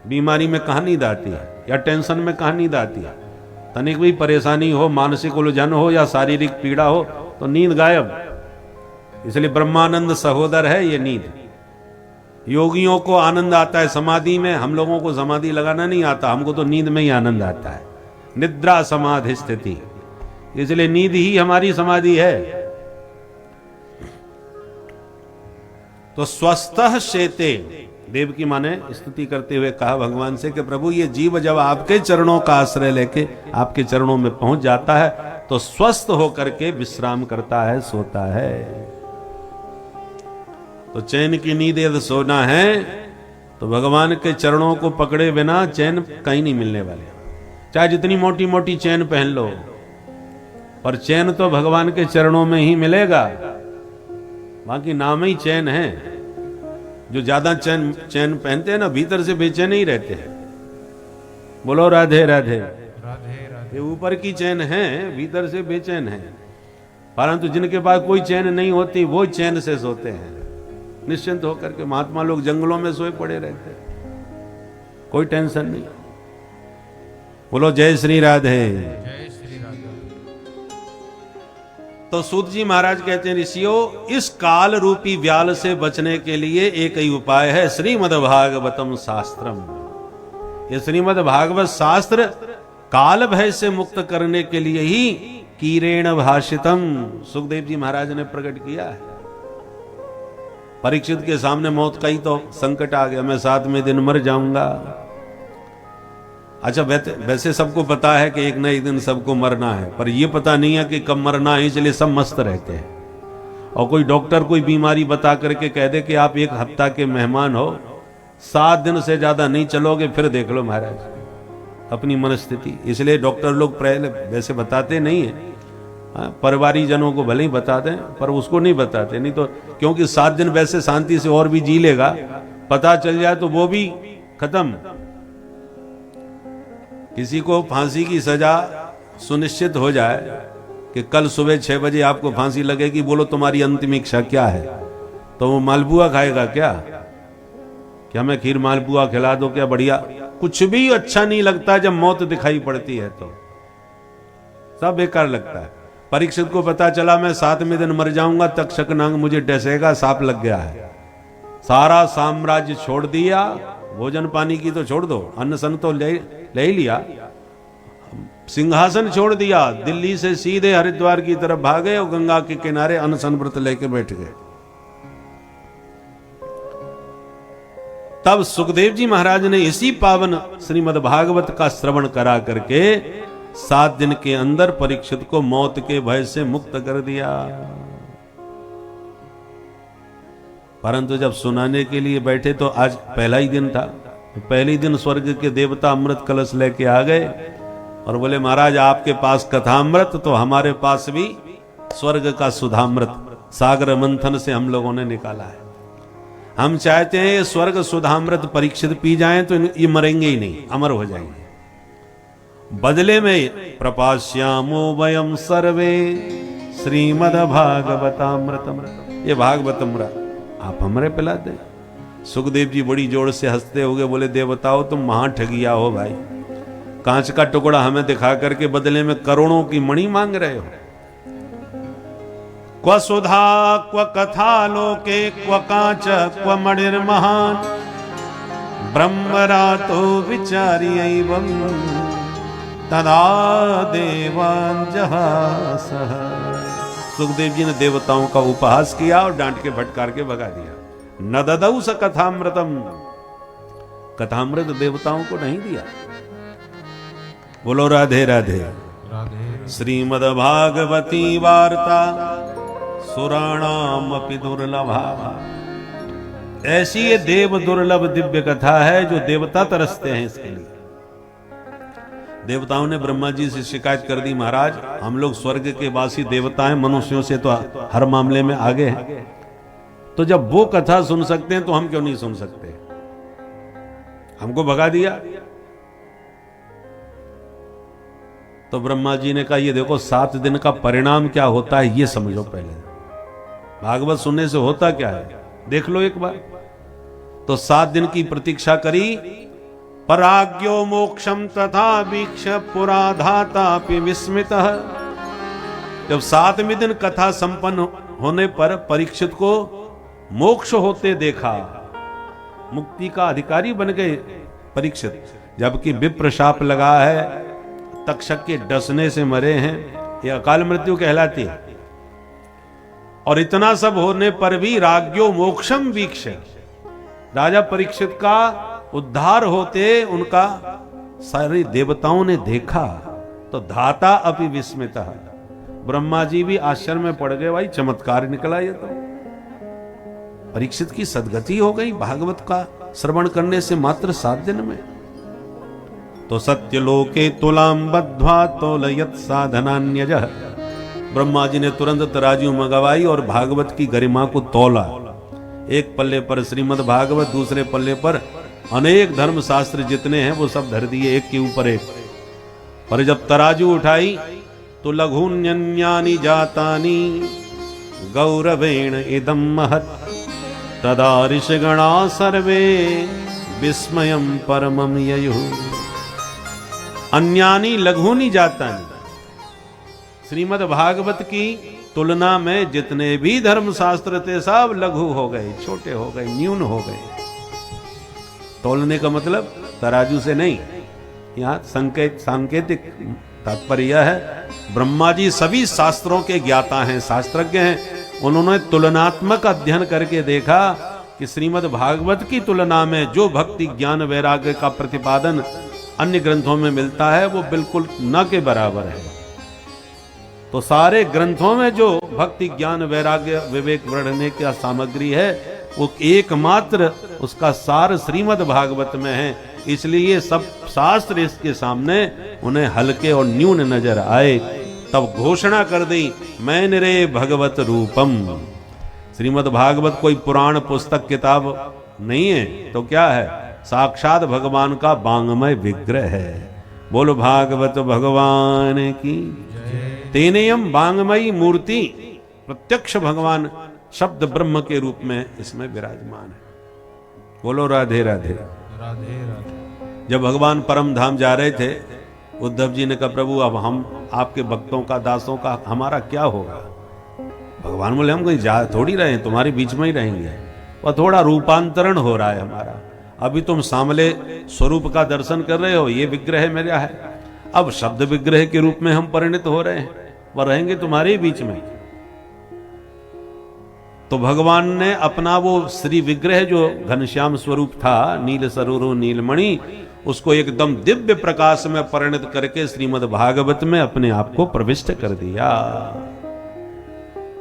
बीमारी में कहां नींद आती है, या टेंशन में कहां नींद आती है? तनिक भी परेशानी हो, मानसिक उलझन हो या शारीरिक पीड़ा हो तो नींद गायब। इसलिए ब्रह्मानंद सहोदर है ये नींद। योगियों को आनंद आता है समाधि में, हम लोगों को समाधि लगाना नहीं आता, हमको तो नींद में ही आनंद आता है। निद्रा समाधि स्थिति, इसलिए नींद ही हमारी समाधि है। तो स्वस्थः शेते, देव की माने स्तुति करते हुए कहा भगवान से कि प्रभु ये जीव जब आपके चरणों का आश्रय लेके आपके चरणों में पहुंच जाता है तो स्वस्थ होकर के विश्राम करता है, सोता है। तो चैन की नींद यदि सोना है तो भगवान के चरणों को पकड़े बिना चैन कहीं नहीं मिलने वाले। चाहे जितनी मोटी मोटी चैन पहन लो, पर चैन तो भगवान के चरणों में ही मिलेगा। बाकी नाम ही चैन है। जो ज्यादा चैन पहनते हैं ना भीतर से बेचैन ही रहते हैं। बोलो राधे राधे। ये ऊपर की चैन है, भीतर से बेचैन है। परंतु जिनके पास कोई चैन नहीं होती वो चैन से सोते हैं निश्चिंत होकर के। महात्मा लोग जंगलों में सोए पड़े रहते हैं, कोई टेंशन नहीं। बोलो जय श्री राधे। तो सूत जी महाराज कहते हैं ऋषियों, इस काल रूपी व्याल से बचने के लिए एक ही उपाय है, श्रीमद्भागवतम शास्त्रम। ये श्रीमद्भागवत शास्त्र काल भय से मुक्त करने के लिए ही कीरेण भाषितम सुखदेव जी महाराज ने प्रकट किया है। परीक्षित के सामने मौत का ही तो संकट आ गया, मैं 7वें दिन मर जाऊंगा। अच्छा वैसे सबको पता है कि एक न एक दिन सबको मरना है, पर यह पता नहीं है कि कब मरना है, इसलिए सब मस्त रहते हैं। और कोई डॉक्टर कोई बीमारी बता करके कह दे कि आप 1 हफ्ता के मेहमान हो, 7 दिन से ज्यादा नहीं चलोगे, फिर देख लो महाराज अपनी मनस्थिति। इसलिए डॉक्टर लोग पहले वैसे बताते नहीं है, परिवारी जनों को भले ही बताते हैं पर उसको नहीं बताते। नहीं तो क्योंकि 7 दिन वैसे शांति से और भी जी लेगा, पता चल जाए तो वो भी खत्म। किसी को फांसी की सजा सुनिश्चित हो जाए कि कल सुबह 6 बजे आपको फांसी लगेगी, बोलो तुम्हारी अंतिम इच्छा क्या है? तो वो मालपुआ खाएगा क्या? क्या मैं खीर मालपुआ खिला दो क्या? बढ़िया कुछ भी अच्छा नहीं लगता जब मौत दिखाई पड़ती है तो सब बेकार लगता है। परीक्षित को पता चला मैं 7वें दिन मर जाऊंगा, तक्षक नाग मुझे डसेगा, सांप लग गया है। सारा साम्राज्य छोड़ दिया, भोजन पानी की तो छोड़ दो, अन्न सन तो ले ही लिया, सिंहासन छोड़ दिया, दिल्ली से सीधे हरिद्वार की तरफ भागे और गंगा के किनारे अनशन व्रत लेके बैठ गए। तब सुखदेव जी महाराज ने इसी पावन श्रीमद् भागवत का श्रवण करा करके 7 दिन के अंदर परीक्षित को मौत के भय से मुक्त कर दिया। परंतु जब सुनाने के लिए बैठे तो आज पहला ही दिन था, तो पहले ही दिन स्वर्ग के देवता अमृत कलश लेके आ गए और बोले महाराज आपके पास कथामृत तो हमारे पास भी स्वर्ग का सुधामृत। सागर मंथन से हम लोगों ने निकाला है। हम चाहते हैं ये स्वर्ग सुधामृत परीक्षित पी जाएं तो ये मरेंगे ही नहीं, अमर हो जाएंगे। बदले में प्रपाश्यामो वयम सर्वे श्रीमद भागवतामृतम, ये भागवतमृत आप हमरे पिला दें। सुखदेव जी बड़ी जोर से हंसते हुए बोले, देवताओं तुम महा ठगिया हो भाई, कांच का टुकड़ा हमें दिखा करके बदले में करोड़ों की मणि मांग रहे हो। क्व सुधा क्व कथा लोके क्व कांच क्व मणिर्महान ब्रह्मरातो विचार्यैवं तदा देवान् जहासः। सुखदेव जी ने देवताओं का उपहास किया और डांट के फटकार के भगा दिया। न ददौ स कथामृतम, कथामृत देवताओं को नहीं दिया। बोलो राधे राधे। श्रीमद् भागवती वार्ता सुराणाम अपि दुर्लभा, ऐसी ये देव दुर्लभ दिव्य कथा है जो देवता तरसते हैं इसके लिए। देवताओं ने ब्रह्मा जी से शिकायत कर दी, महाराज हम लोग स्वर्ग के वासी देवता हैं, मनुष्यों से तो हर मामले में आगे हैं, तो जब वो कथा सुन सकते हैं तो हम क्यों नहीं सुन सकते। हमको भगा दिया। तो ब्रह्मा जी ने कहा, ये देखो 7 दिन का परिणाम क्या होता है ये समझो पहले। भागवत सुनने से होता क्या है देख लो एक बार। तो 7 दिन की प्रतीक्षा करी। पराज्ञो मोक्षम तथा वीक्ष पुराधातापि विस्मितः। जब 7वें दिन कथा संपन्न होने पर परीक्षित को मोक्ष होते देखा, मुक्ति का अधिकारी बन गए परीक्षित, जबकि विप्र शाप लगा है, तक्षक के डसने से मरे हैं, ये अकाल मृत्यु कहलाती है। और इतना सब होने पर भी राज्ञो मोक्षम वीक्ष, राजा परीक्षित का उद्धार होते उनका सारे देवताओं ने देखा तो धाता अपि विस्मितः, ब्रह्मा जी भी आश्चर्य में पड़ गए, भाई चमत्कार निकला ये तो। परीक्षित की सदगति हो गई भागवत का श्रवण करने से मात्र 7 दिन में। तो सत्यलोके तुलाम बद्ध्वा तोलयत साधनान्यजः, ब्रह्मा जी ने तुरंत तराजू मंगवाई और भागवत की गरिमा को तोला। एक पल्ले पर श्रीमद् भागवत, दूसरे पल्ले पर अनेक धर्म शास्त्र जितने हैं वो सब धर दिए एक के ऊपर एक। पर जब तराजू उठाई तो लघुन्यन्यानि जातानि गौरवेण इदं महत्, तदा ऋषिगणा सर्वे विस्मयं परमं ययुः। अन्यानि लघूनि जातानि, श्रीमद् भागवत की तुलना में जितने भी धर्म शास्त्र थे सब लघु हो गए, छोटे हो गए, न्यून हो गए। तोलने का मतलब तराजू से नहीं, यहाँ सांकेतिक तात्पर्य है, ब्रह्मा जी सभी शास्त्रों के ज्ञाता हैं, शास्त्रज्ञ हैं। उन्होंने तुलनात्मक अध्ययन करके देखा कि श्रीमद् भागवत की तुलना में जो भक्ति ज्ञान वैराग्य का प्रतिपादन अन्य ग्रंथों में मिलता है वो बिल्कुल न के बराबर है। तो सारे ग्रंथों में जो भक्ति ज्ञान वैराग्य विवेक बढ़ने की सामग्री है वो एकमात्र उसका सार श्रीमद् भागवत में है। इसलिए सब शास्त्र इसके सामने उन्हें हल्के और न्यून नजर आए। तब घोषणा कर दी, मैं निरे भगवत रूपम। श्रीमद् भागवत कोई पुराण पुस्तक किताब नहीं है, तो क्या है, साक्षात भगवान का बांगमय विग्रह है। बोलो भागवत भगवान की। तेनेयम बांगमयी मूर्ति, प्रत्यक्ष भगवान शब्द ब्रह्म के रूप में इसमें विराजमान है। बोलो राधे राधे। जब भगवान परम धाम जा रहे थे, उद्धव जी ने कहा, प्रभु अब हम आपके भक्तों का, दासों का, हमारा क्या होगा। भगवान बोले, हम कहीं जा थोड़ी रहे हैं, तुम्हारे बीच में ही रहेंगे। वह थोड़ा रूपांतरण हो रहा है हमारा। अभी तुम सामले स्वरूप का दर्शन कर रहे हो, ये विग्रह मेरा है। अब शब्द विग्रह के रूप में हम परिणित हो रहे हैं, वह रहेंगे तुम्हारे बीच में। तो भगवान ने अपना वो श्री विग्रह जो घनश्याम स्वरूप था, नील सरोरो नीलमणि, उसको एकदम दिव्य प्रकाश में परिणत करके श्रीमद् भागवत में अपने आप को प्रविष्ट कर दिया।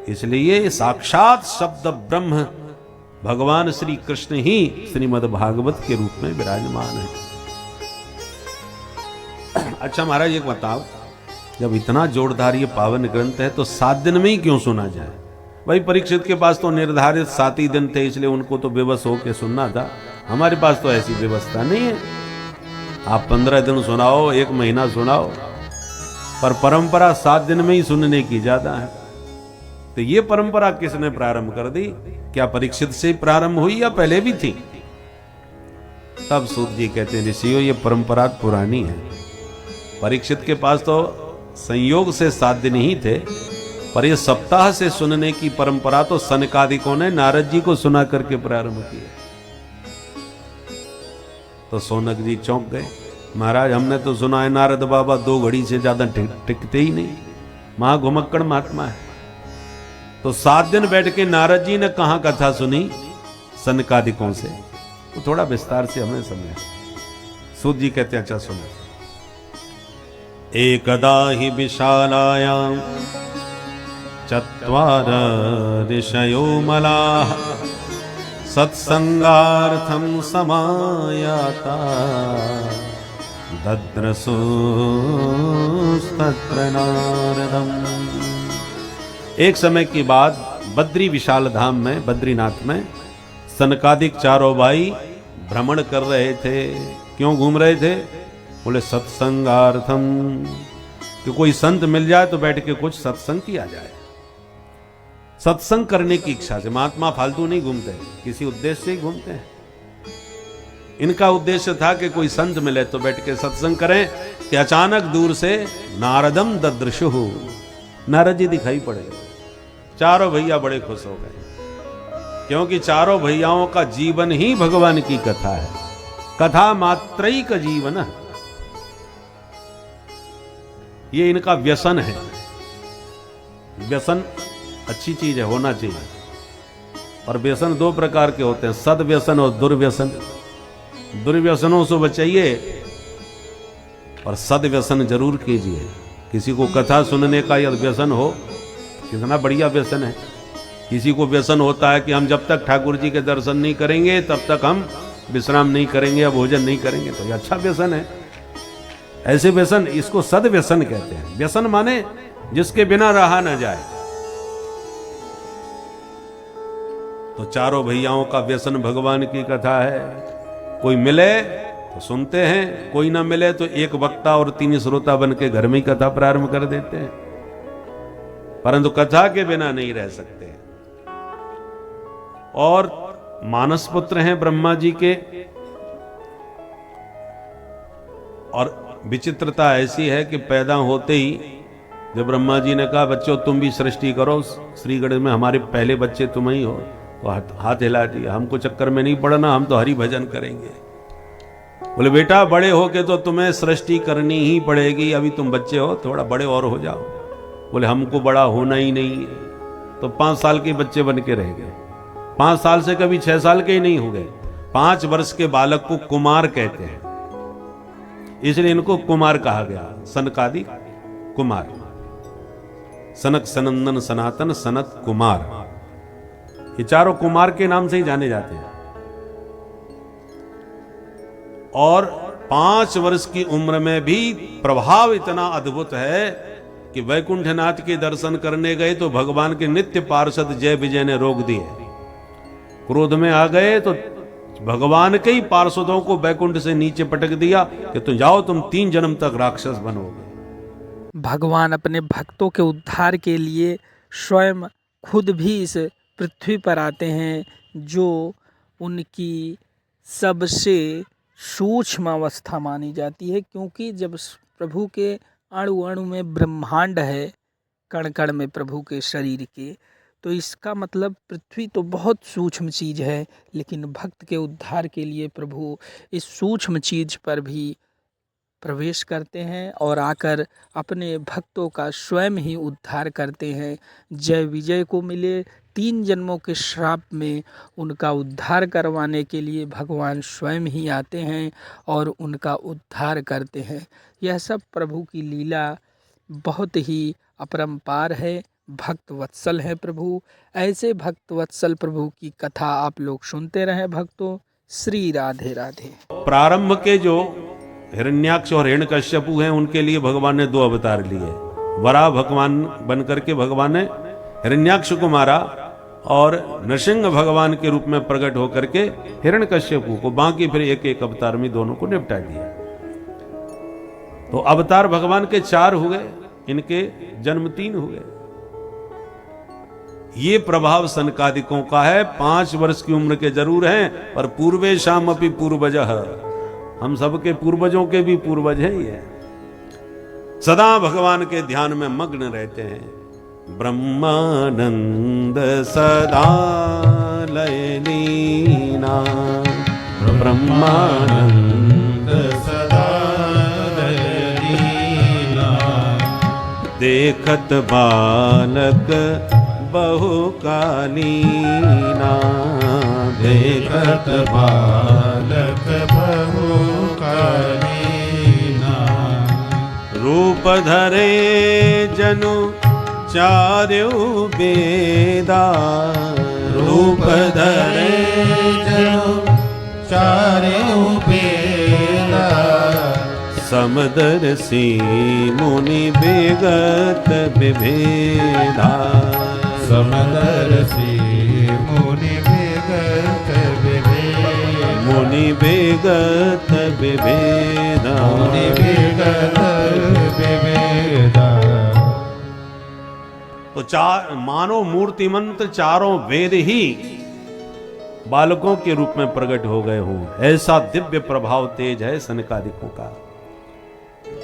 इसलिए साक्षात शब्द ब्रह्म भगवान श्री कृष्ण ही श्रीमद् भागवत के रूप में विराजमान है। अच्छा महाराज एक बताओ, जब इतना जोरदार ये पावन ग्रंथ है तो 7 दिन में ही क्यों सुना जाए। भाई परीक्षित के पास तो निर्धारित 7 ही दिन थे, इसलिए उनको तो बेबस होके सुनना था। हमारे पास तो ऐसी व्यवस्था नहीं है। आप 15 दिन सुनाओ, 1 महीना सुनाओ, पर परंपरा 7 दिन में ही सुनने की ज्यादा है। तो ये परंपरा किसने प्रारंभ कर दी? क्या परीक्षित से प्रारंभ हुई या पहले भी थी? तब सूत जी कहते हैं, ऋषियों ये परंपरा पुरानी है। परीक्षित के पास तो संयोग से 7 दिन ही थे, पर ये सप्ताह से सुनने की परंपरा तो सनकादिकों ने नारद जी को सुना करके प्रारंभ किया। तो सौनक जी चौंक गए, महाराज हमने तो सुना है नारद बाबा 2 घड़ी से ज्यादा टिकते ही नहीं, महाघुमक्कड़ महात्मा है। तो 7 दिन बैठ के नारद जी ने कहां कथा सुनी सनकादिकों से, तो थोड़ा विस्तार से हमें समझा। सूत जी कहते हैं, अच्छा सुनो। एकदा ही विशालायां चत्वार ऋषयो मलाः सत्संगार्थं समायाता दद्रसुस्तत्र नारदम्। एक समय की बात, बद्री विशाल धाम में, बद्रीनाथ में सनकादिक चारों भाई भ्रमण कर रहे थे। क्यों घूम रहे थे? बोले सत्संगार्थम, कि कोई संत मिल जाए तो बैठ के कुछ सत्संग किया जाए। सत्संग करने की इच्छा से। महात्मा फालतू नहीं घूमते, किसी उद्देश्य से ही घूमते हैं। इनका उद्देश्य था कि कोई संत मिले तो बैठ के सत्संग करें। कि अचानक दूर से नारदम ददृशुहु, नारद जी दिखाई पड़े। चारों भैया बड़े खुश हो गए, क्योंकि चारों भैयाओं का जीवन ही भगवान की कथा है। कथा मात्रई का जीवन है, ये इनका व्यसन है। व्यसन अच्छी चीज है, होना चाहिए। और व्यसन 2 प्रकार के होते हैं, सद्व्यसन और दुर्व्यसन। दुर्व्यसनों से बचाइए और सद्व्यसन जरूर कीजिए। किसी को कथा सुनने का यदि व्यसन हो, कितना बढ़िया व्यसन है। किसी को व्यसन होता है कि हम जब तक ठाकुर जी के दर्शन नहीं करेंगे तब तक हम विश्राम नहीं करेंगे या भोजन नहीं करेंगे, तो ये अच्छा व्यसन है। ऐसे व्यसन, इसको सद्व्यसन कहते हैं। व्यसन माने जिसके बिना रहा न जाए। तो चारों भैयाओं का व्यसन भगवान की कथा है। कोई मिले तो सुनते हैं, कोई ना मिले तो एक वक्ता और 3 श्रोता बन के घर में ही कथा प्रारंभ कर देते हैं, परंतु कथा के बिना नहीं रह सकते। और मानस पुत्र हैं ब्रह्मा जी के। और विचित्रता ऐसी है कि पैदा होते ही जब ब्रह्मा जी ने कहा बच्चों तुम भी सृष्टि करो, श्री गणेश में हमारे पहले बच्चे तुम ही हो, तो हाथ हिला दिया, हमको चक्कर में नहीं पड़ना, हम तो हरि भजन करेंगे। बोले बेटा बड़े हो के तो तुम्हें सृष्टि करनी ही पड़ेगी, अभी तुम बच्चे हो, थोड़ा बड़े और हो जाओ। बोले हमको बड़ा होना ही नहीं है। तो 5 साल के बच्चे बन के रह गए। 5 साल से कभी 6 साल के ही नहीं हो गए। 5 वर्ष के बालक को कुमार कहते हैं, इसलिए इनको कुमार कहा गया। सनकादि कुमार, सनक सनंदन सनातन सनत कुमार, ये चारों कुमार के नाम से ही जाने जाते हैं। और 5 वर्ष की उम्र में भी प्रभाव इतना अद्भुत है कि वैकुंठनाथ के दर्शन करने गए तो भगवान के नित्य पार्षद जय विजय ने रोक दिए। क्रोध में आ गए तो भगवान के ही पार्षदों को वैकुंठ से नीचे पटक दिया कि तुम जाओ, तुम 3 जन्म तक राक्षस बनोगे। भगवान अपने भक्तों के उद्धार के लिए स्वयं खुद भी इस पृथ्वी पर आते हैं, जो उनकी सबसे सूक्ष्म अवस्था मानी जाती है। क्योंकि जब प्रभु के अणु अणु में ब्रह्मांड है, कण कण में प्रभु के शरीर के, तो इसका मतलब पृथ्वी तो बहुत सूक्ष्म चीज़ है, लेकिन भक्त के उद्धार के लिए प्रभु इस सूक्ष्म चीज़ पर भी प्रवेश करते हैं और आकर अपने भक्तों का स्वयं ही उद्धार करते हैं। जय विजय को मिले 3 जन्मों के श्राप में उनका उद्धार करवाने के लिए भगवान स्वयं ही आते हैं और उनका उद्धार करते हैं। यह सब प्रभु की लीला बहुत ही अपरंपार है। भक्त वत्सल है प्रभु। ऐसे भक्त वत्सल प्रभु की कथा आप लोग सुनते रहें भक्तों। श्री राधे राधे। प्रारंभ के जो हिरण्याक्ष और हिरण्यकश्यपु हैं उनके लिए भगवान ने 2 अवतार लिए। वराह भगवान बन करके भगवान ने हिरण्याक्ष को मारा और नृसिंह भगवान के रूप में प्रकट होकर के हिरण्यकश्यप को, बाकी फिर एक एक अवतार में दोनों को निपटा दिया। तो अवतार भगवान के 4 हुए, इनके जन्म 3 हुए। ये प्रभाव सनकादिकों का है। 5 वर्ष की उम्र के जरूर हैं, पर पूर्वे शाम अपि पूर्वजः, हम सबके पूर्वजों के भी पूर्वज हैं। ये सदा भगवान के ध्यान में मग्न रहते हैं। ब्रह्मानंद सदा लय लीना, ब्रह्मानंद सदा लय लीना, देखत बालक बहुकालीना, देखत बालक बहुकालीना, रूप धरे जनु चार्यो वेदा, रूप धरे जनु चार्यो वेदा, समदर्शी मुनि बेगत विभेदा, समदर्शी मुनि बेगत विभेदा, मुनि बेगत विभेदा, मुनि बेगत विभेदा। तो मानो मूर्तिमंत चारों वेद ही बालकों के रूप में प्रकट हो गए हों, ऐसा दिव्य प्रभाव तेज है सनकादिकों का।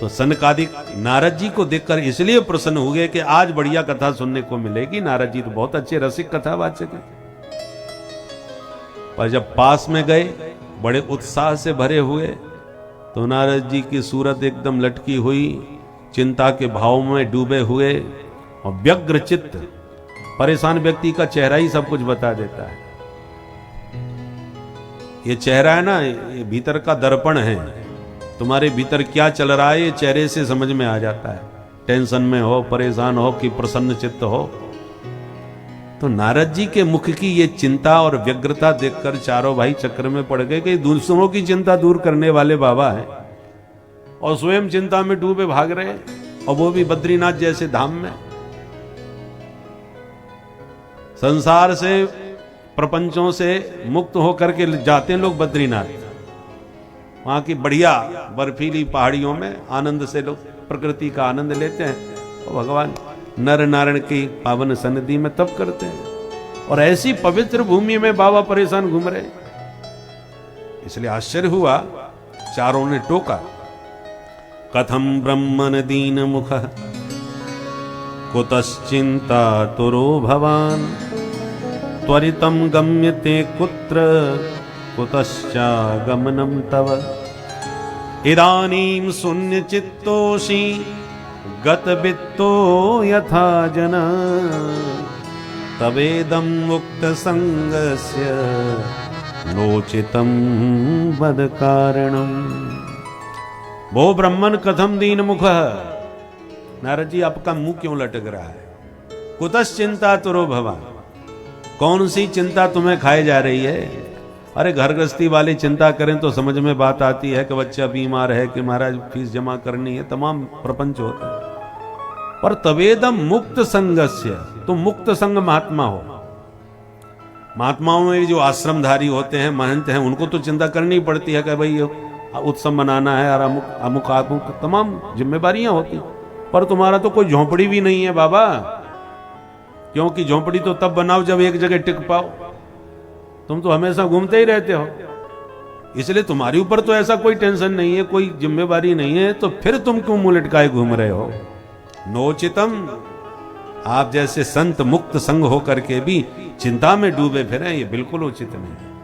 तो सनकादिक नारद जी को देखकर इसलिए प्रसन्न हो गए कि आज बढ़िया कथा सुनने को मिलेगी। नारद जी तो बहुत अच्छे रसिक कथावाचक हैं, पर जब पास में गए बड़े उत्साह से भरे हुए, तो नारद जी की सूरत एकदम लटकी हुई, चिंता के भाव में डूबे हुए और व्यग्र चित्त। परेशान व्यक्ति का चेहरा ही सब कुछ बता देता है। ये चेहरा है ना, ये भीतर का दर्पण है। तुम्हारे भीतर क्या चल रहा है ये चेहरे से समझ में आ जाता है। टेंशन में हो, परेशान हो कि प्रसन्न चित्त हो। तो नारद जी के मुख की ये चिंता और व्यग्रता देखकर चारों भाई चक्कर में पड़ गए कि दूसरों की चिंता दूर करने वाले बाबा हैं और स्वयं चिंता में डूबे भाग रहे, और वो भी बद्रीनाथ जैसे धाम में। संसार से, प्रपंचों से मुक्त होकर के जाते हैं लोग बद्रीनाथ। वहां की बढ़िया बर्फीली पहाड़ियों में आनंद से लोग प्रकृति का आनंद लेते हैं और भगवान नर नारायण की पावन सन्निधि में तप करते हैं। और ऐसी पवित्र भूमि में बाबा परेशान घूम रहे। इसलिए आश्चर्य हुआ, चारों ने टोका, कथम ब्रह्मन दीन मुख कुतश्चिंता तुरो भवान, त्वरितम गम्यते कुत्र कुतश्चागमनम तव, इदानीं शून्य चित्तोषि गतवित्तो यथा जना, तवेदं मुक्त संगस्य नोचितं वद कारणम। वो ब्रह्मन कथम दीन मुख। नारद जी आपका मुंह क्यों लटक रहा है? कुतश्चिंता तुरो भवान, कौन सी चिंता तुम्हें खाए जा रही है? अरे घर गृहस्थी वाली चिंता करें तो समझ में बात आती है कि बच्चा बीमार है, कि महाराज फीस जमा करनी है, तमाम प्रपंच होते हैं। पर तवेदम मुक्त संगस्य, तुम मुक्त संग महात्मा हो। महात्माओं में जो आश्रमधारी होते हैं, महंत हैं, उनको तो चिंता करनी पड़ती है कि भाई उत्सव मनाना है और अमुक अमुक तमाम जिम्मेदारियां होती। पर तुम्हारा तो कोई झोंपड़ी भी नहीं है बाबा, क्योंकि झोंपड़ी तो तब बनाओ जब एक जगह टिक पाओ। तुम तो हमेशा घूमते ही रहते हो, इसलिए तुम्हारे ऊपर तो ऐसा कोई टेंशन नहीं है, कोई जिम्मेवारी नहीं है, तो फिर तुम क्यों मुंह लटकाए घूम रहे हो? नोचितम, आप जैसे संत मुक्त संग होकर के भी चिंता में डूबे फिरें, ये बिल्कुल उचित नहीं है।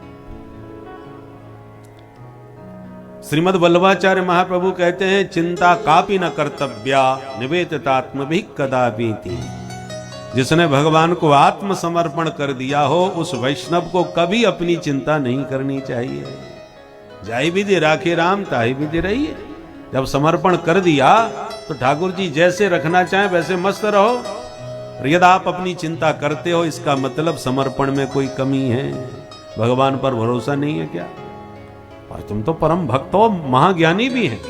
श्रीमद् वल्लभाचार्य महाप्रभु कहते हैं, चिंता कापि न कर्तव्या निवेदितात्म भी कदापि। जिसने भगवान को आत्मसमर्पण कर दिया हो, उस वैष्णव को कभी अपनी चिंता नहीं करनी चाहिए। जाई विधि राखे राम ताई विधि रहिए। जब समर्पण कर दिया तो ठाकुर जी जैसे रखना चाहे वैसे मस्त रहो। यदि आप अपनी चिंता करते हो, इसका मतलब समर्पण में कोई कमी है, भगवान पर भरोसा नहीं है क्या? और तुम तो परम भक्त हो, महाज्ञानी भी हैं।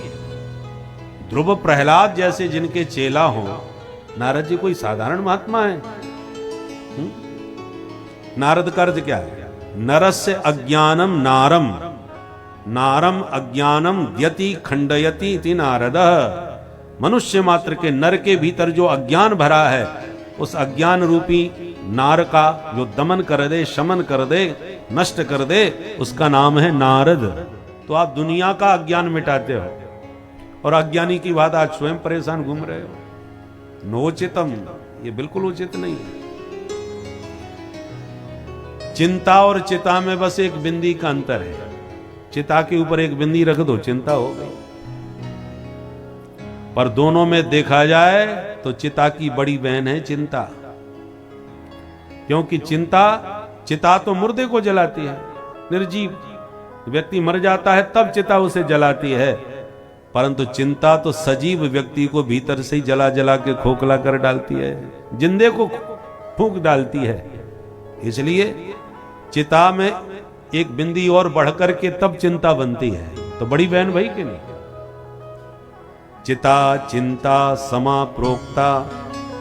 ध्रुव प्रहलाद जैसे जिनके चेला हो, नारद जी कोई साधारण महात्मा है? नारद का अर्थ क्या है? नरस्य अज्ञानम नारम, नारम अज्ञानम द्यति खंडयति इति नारद। मनुष्य मात्र के नर के भीतर जो अज्ञान भरा है, उस अज्ञान रूपी नार का जो दमन कर दे, शमन कर दे, नष्ट कर दे, उसका नाम है नारद। तो आप दुनिया का अज्ञान मिटाते हो और अज्ञानी की बात आज स्वयं परेशान घूम रहे हो। नोचितम, ये बिल्कुल उचित नहीं है। चिंता और चिता में बस एक बिंदी का अंतर है। चिता के ऊपर एक बिंदी रख दो, चिंता हो गई। पर दोनों में देखा जाए तो चिता की बड़ी बहन है चिंता, क्योंकि चिता तो मुर्दे को जलाती है, निर्जीव व्यक्ति मर जाता है तब चिता उसे जलाती है, परंतु चिंता तो सजीव व्यक्ति को भीतर से ही जला जला के खोखला कर डालती है, जिंदे को फूंक डालती है। इसलिए चिता में एक बिंदी और बढ़कर के तब चिंता बनती है, तो बड़ी बहन भाई के नहीं। चिता चिंता समा प्रोक्ता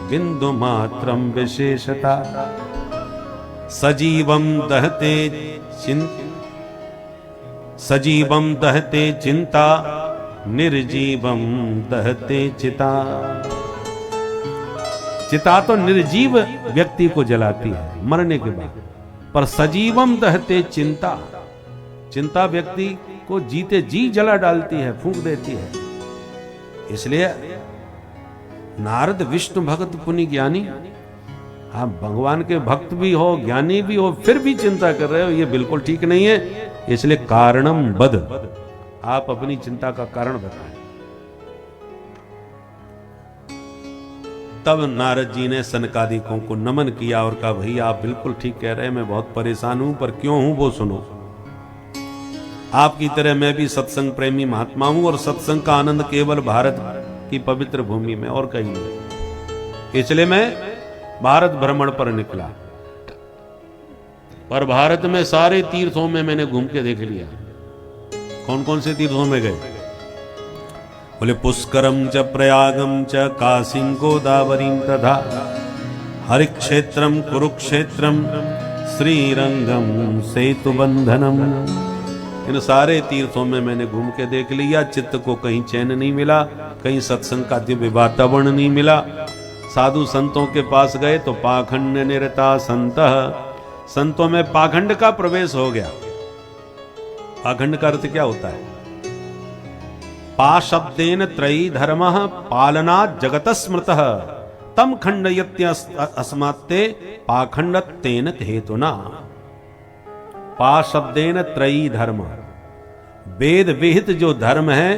बिंदु मात्रम विशेषता, सजीवम दहते सजीवम दहते चिंता, निर्जीवम दहते चिता। चिता तो निर्जीव व्यक्ति को जलाती है मरने के बाद, पर सजीवम दहते चिंता, चिंता व्यक्ति को जीते जी जला डालती है, फूंक देती है। इसलिए नारद विष्णु भक्त पुनि ज्ञानी, आप भगवान के भक्त भी हो, ज्ञानी भी हो, फिर भी चिंता कर रहे हो, ये बिल्कुल ठीक नहीं है। इसलिए कारणम बद, आप अपनी चिंता का कारण बताएं। तब नारद जी ने सनकादिकों को नमन किया और कहा, भैया आप बिल्कुल ठीक कह रहे हैं, मैं बहुत परेशान हूं, पर क्यों हूं वो सुनो। आपकी तरह मैं भी सत्संग प्रेमी महात्मा हूं और सत्संग का आनंद केवल भारत की पवित्र भूमि में और कहीं नहीं। इसलिए मैं भारत भ्रमण पर निकला, पर भारत में सारे तीर्थों में मैंने घूम के देख लिया। कौन कौन से तीर्थों में गए? बोले पुष्करम च प्रयागम च काशीं गोदावरीं तथा हरिक्षेत्रम कुरुक्षेत्रम श्रीरंगम सेतुबंधनम। इन सारे तीर्थों में मैंने घूम के देख लिया। चित्त को कहीं चैन नहीं मिला, कहीं सत्संग का दिव्य वातावरण नहीं मिला। साधु संतों के पास गए तो पाखंड निरता संतः, संतों में पाखंड का प्रवेश हो गया। पाखंड का अर्थ क्या होता है? पा शब्देन त्रयी धर्म पालना जगत स्मृतः तम खंडयत्य अस्मात्ते पाखंडत्तेन हेतुना। पा शब्देन त्रयी धर्म, वेद विहित जो धर्म है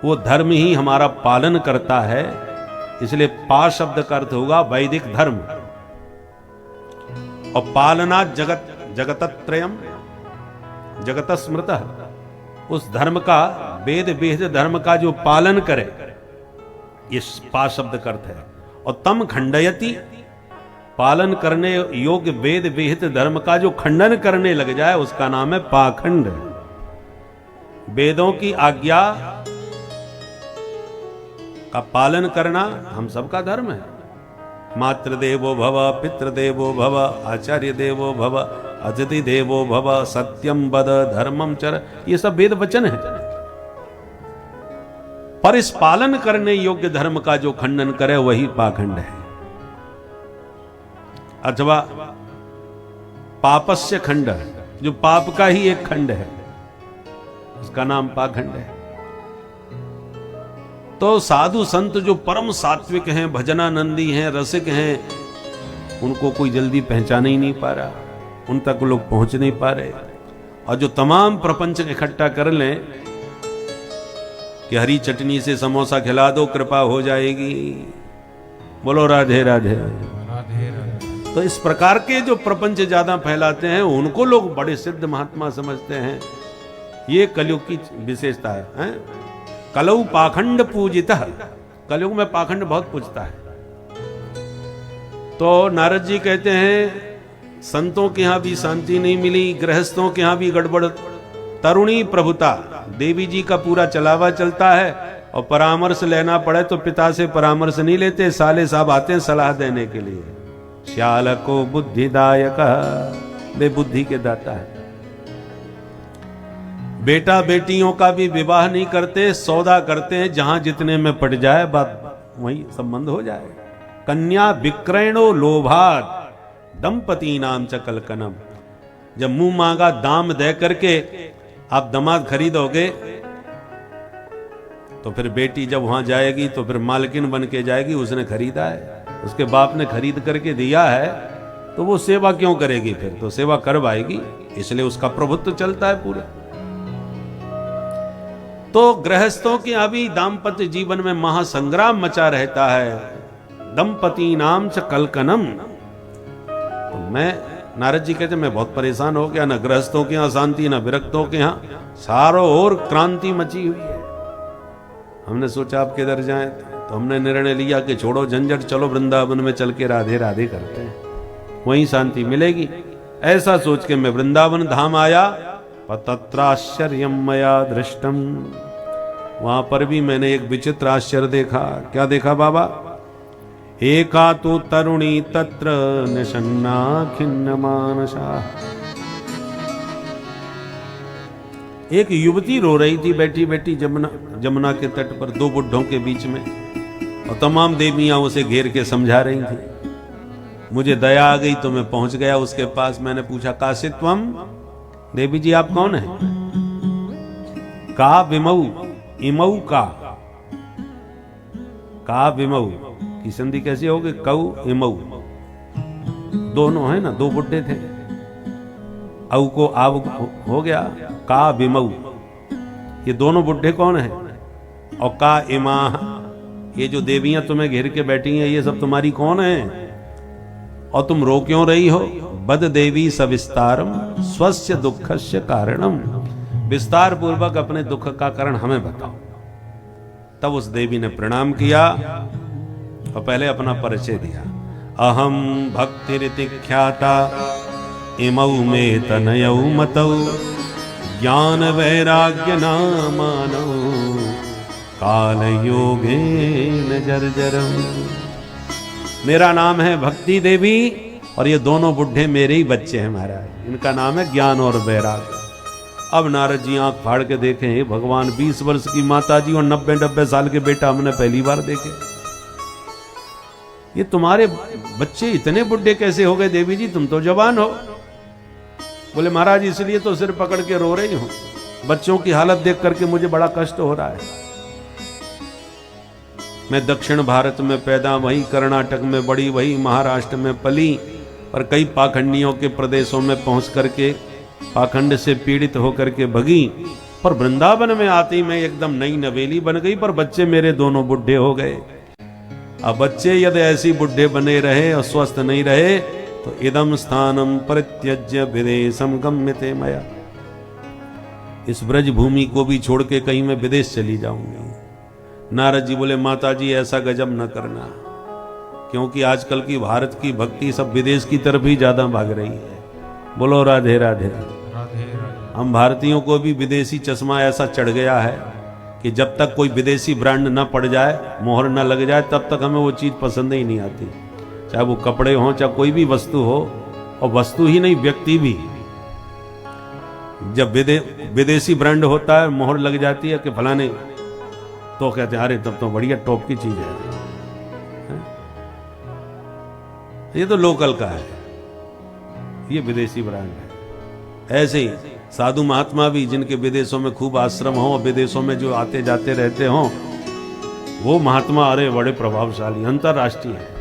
वो धर्म ही हमारा पालन करता है। इसलिए पा शब्द का अर्थ होगा वैदिक धर्म, और पालना जगतत्रयम जगत स्मृतः, उस धर्म का, वेद विहित धर्म का जो पालन करे, ये पा शब्द का अर्थ है। और तम खंडयति, पालन करने योग्य वेद विहित धर्म का जो खंडन करने लग जाए उसका नाम है पाखंड। वेदों की आज्ञा का पालन करना हम सबका धर्म है। मातृदेवो भव, पितृदेवो भव, आचार्य देवो भव, अतिथि देवो भव, सत्यम वद, धर्मम चर, ये सब वेद वचन है। पर इस पालन करने योग्य धर्म का जो खंडन करे वही पाखंड है। अथवा पापस्य खंड, जो पाप का ही एक खंड है, उसका नाम पाखंड है। तो साधु संत जो परम सात्विक हैं, भजनानंदी हैं, रसिक हैं, उनको कोई जल्दी पहचान ही नहीं पा रहा, उन तक लोग पहुंच नहीं पा रहे। और जो तमाम प्रपंच इकट्ठा कर लें कि हरी चटनी से समोसा खिला दो कृपा हो जाएगी, बोलो राधे राधे। तो इस प्रकार के जो प्रपंच ज्यादा फैलाते हैं उनको लोग बड़े सिद्ध महात्मा समझते हैं। ये कलयुग की विशेषता है। कलौ पाखंड पूजितः, कलयुग में पाखंड बहुत पूजता है। तो नारद जी कहते हैं संतों के यहां भी शांति नहीं मिली, गृहस्थों के यहां भी गड़बड़, तरुणी प्रभुता, देवी जी का पूरा चलावा चलता है और परामर्श लेना पड़े तो पिता से परामर्श नहीं लेते, साले साहब आते हैं सलाह देने के लिए, श्याल को बुद्धिदायक, वे बुद्धि के दाता है। बेटा बेटियों का भी विवाह नहीं करते, सौदा करते हैं, जहां जितने में पड़ जाए बात वही संबंध हो जाए। कन्या विक्रयणो लोभात दंपति नाम च कलकनम। जब मुंह मांगा दाम दे करके आप दामाद खरीदोगे तो फिर बेटी जब वहां जाएगी तो फिर मालकिन बन के जाएगी। उसने खरीदा है, उसके बाप ने खरीद करके दिया है, तो वो सेवा क्यों करेगी? फिर तो सेवा करवाएगी, इसलिए उसका प्रभुत्व चलता है पूरा। तो गृहस्थों के अभी दाम्पत्य जीवन में महासंग्राम मचा रहता है। दंपति नाम च कलकनम। तो मैं, नारद जी कहते मैं बहुत परेशान हो गया, ना गृहस्थों के यहाँ शांति, ना विरक्तों के यहाँ, चारों ओर क्रांति मची हुई है। हमने सोचा आप किधर जाएं, तो हमने निर्णय लिया कि छोड़ो झंझट, चलो वृंदावन में चल के राधे राधे करते हैं, वहीं शांति मिलेगी। ऐसा सोच के मैं वृंदावन धाम आया। तत्राश्चर्यम मया दृष्टम। वहां पर भी मैंने एक विचित्र आश्चर्य देखा। क्या देखा बाबा? एका तो तरुणी तत्र निषन्ना खिन्न मानसा। एक युवती रो रही थी बैठी बैठी जमुना के तट पर, दो बुड्ढों के बीच में, और तमाम देवियां उसे घेर के समझा रही थी। मुझे दया आ गई तो मैं पहुंच गया उसके पास। मैंने पूछा, काशित्वम, देवी जी आप कौन है? का विमऊ, इमऊ का विमऊ की संधि कैसी होगी? कऊ इमऊ, दोनों है ना, दो बुड्ढे थे, औ को आव हो गया, का विमऊ। ये दोनों बुड्ढे कौन है? और का इमा, ये जो देवियां तुम्हें घेर के बैठी हैं, ये सब तुम्हारी कौन है? और तुम रो क्यों रही हो? बद देवी सविस्तारम स्वस्य दुखस्य कारणम। विस्तार पूर्वक अपने दुख का कारण हमें बताओ। तब उस देवी ने प्रणाम किया और पहले अपना परिचय दिया। अहम भक्तिरिति ख्याता इमौ में तनयौ मतौ ज्ञान वैराग्य नामानौ काल योगेन जर्जरम। मेरा नाम है भक्ति देवी और ये दोनों बुढ़े मेरे ही बच्चे हैं महाराज। इनका नाम है ज्ञान और वैराग्य। अब नारद जी आंख फाड़ के देखे, हे भगवान, 20 वर्ष की माता जी और 90 साल के बेटा हमने पहली बार देखे। ये तुम्हारे बच्चे इतने बुढ़े कैसे हो गए देवी जी? तुम तो जवान हो। बोले महाराज इसलिए तो सिर पकड़ के रो रही हूं, बच्चों की हालत देख करके मुझे बड़ा कष्ट हो रहा है। मैं दक्षिण भारत में पैदा, वही कर्नाटक में बड़ी, वही महाराष्ट्र में पली, पर कई पाखंडियों के प्रदेशों में पहुंच करके पाखंड से पीड़ित होकर के भगी। पर वृंदावन में आती मैं एकदम नई नवेली बन गई, पर बच्चे मेरे दोनों बुढ़े हो गए। अब बच्चे यदि ऐसी बुढ़े बने रहे और स्वस्थ नहीं रहे तो इदम स्थानम परित्यज्य विदेशम गम्यते मया। इस ब्रज भूमि को भी छोड़ के कहीं मैं विदेश चली जाऊंगी। नारद जी बोले माता जी ऐसा गजब न करना, क्योंकि आजकल की भारत की भक्ति सब विदेश की तरफ ही ज्यादा भाग रही है। बोलो राधे राधे। हम भारतीयों को भी विदेशी चश्मा ऐसा चढ़ गया है कि जब तक कोई विदेशी ब्रांड न पड़ जाए, मोहर न लग जाए, तब तक हमें वो चीज पसंद ही नहीं आती। चाहे वो कपड़े हो, चाहे कोई भी वस्तु हो, और वस्तु ही नहीं व्यक्ति भी। जब विदेशी ब्रांड होता है, मोहर लग जाती है कि फलाने, तो कहते हैं अरे तब तो बढ़िया टॉप की चीज है। ये तो लोकल का है, ये विदेशी ब्रांड है। ऐसे ही साधु महात्मा भी जिनके विदेशों में खूब आश्रम हो, विदेशों में जो आते जाते रहते हो, वो महात्मा अरे बड़े प्रभावशाली अंतरराष्ट्रीय है।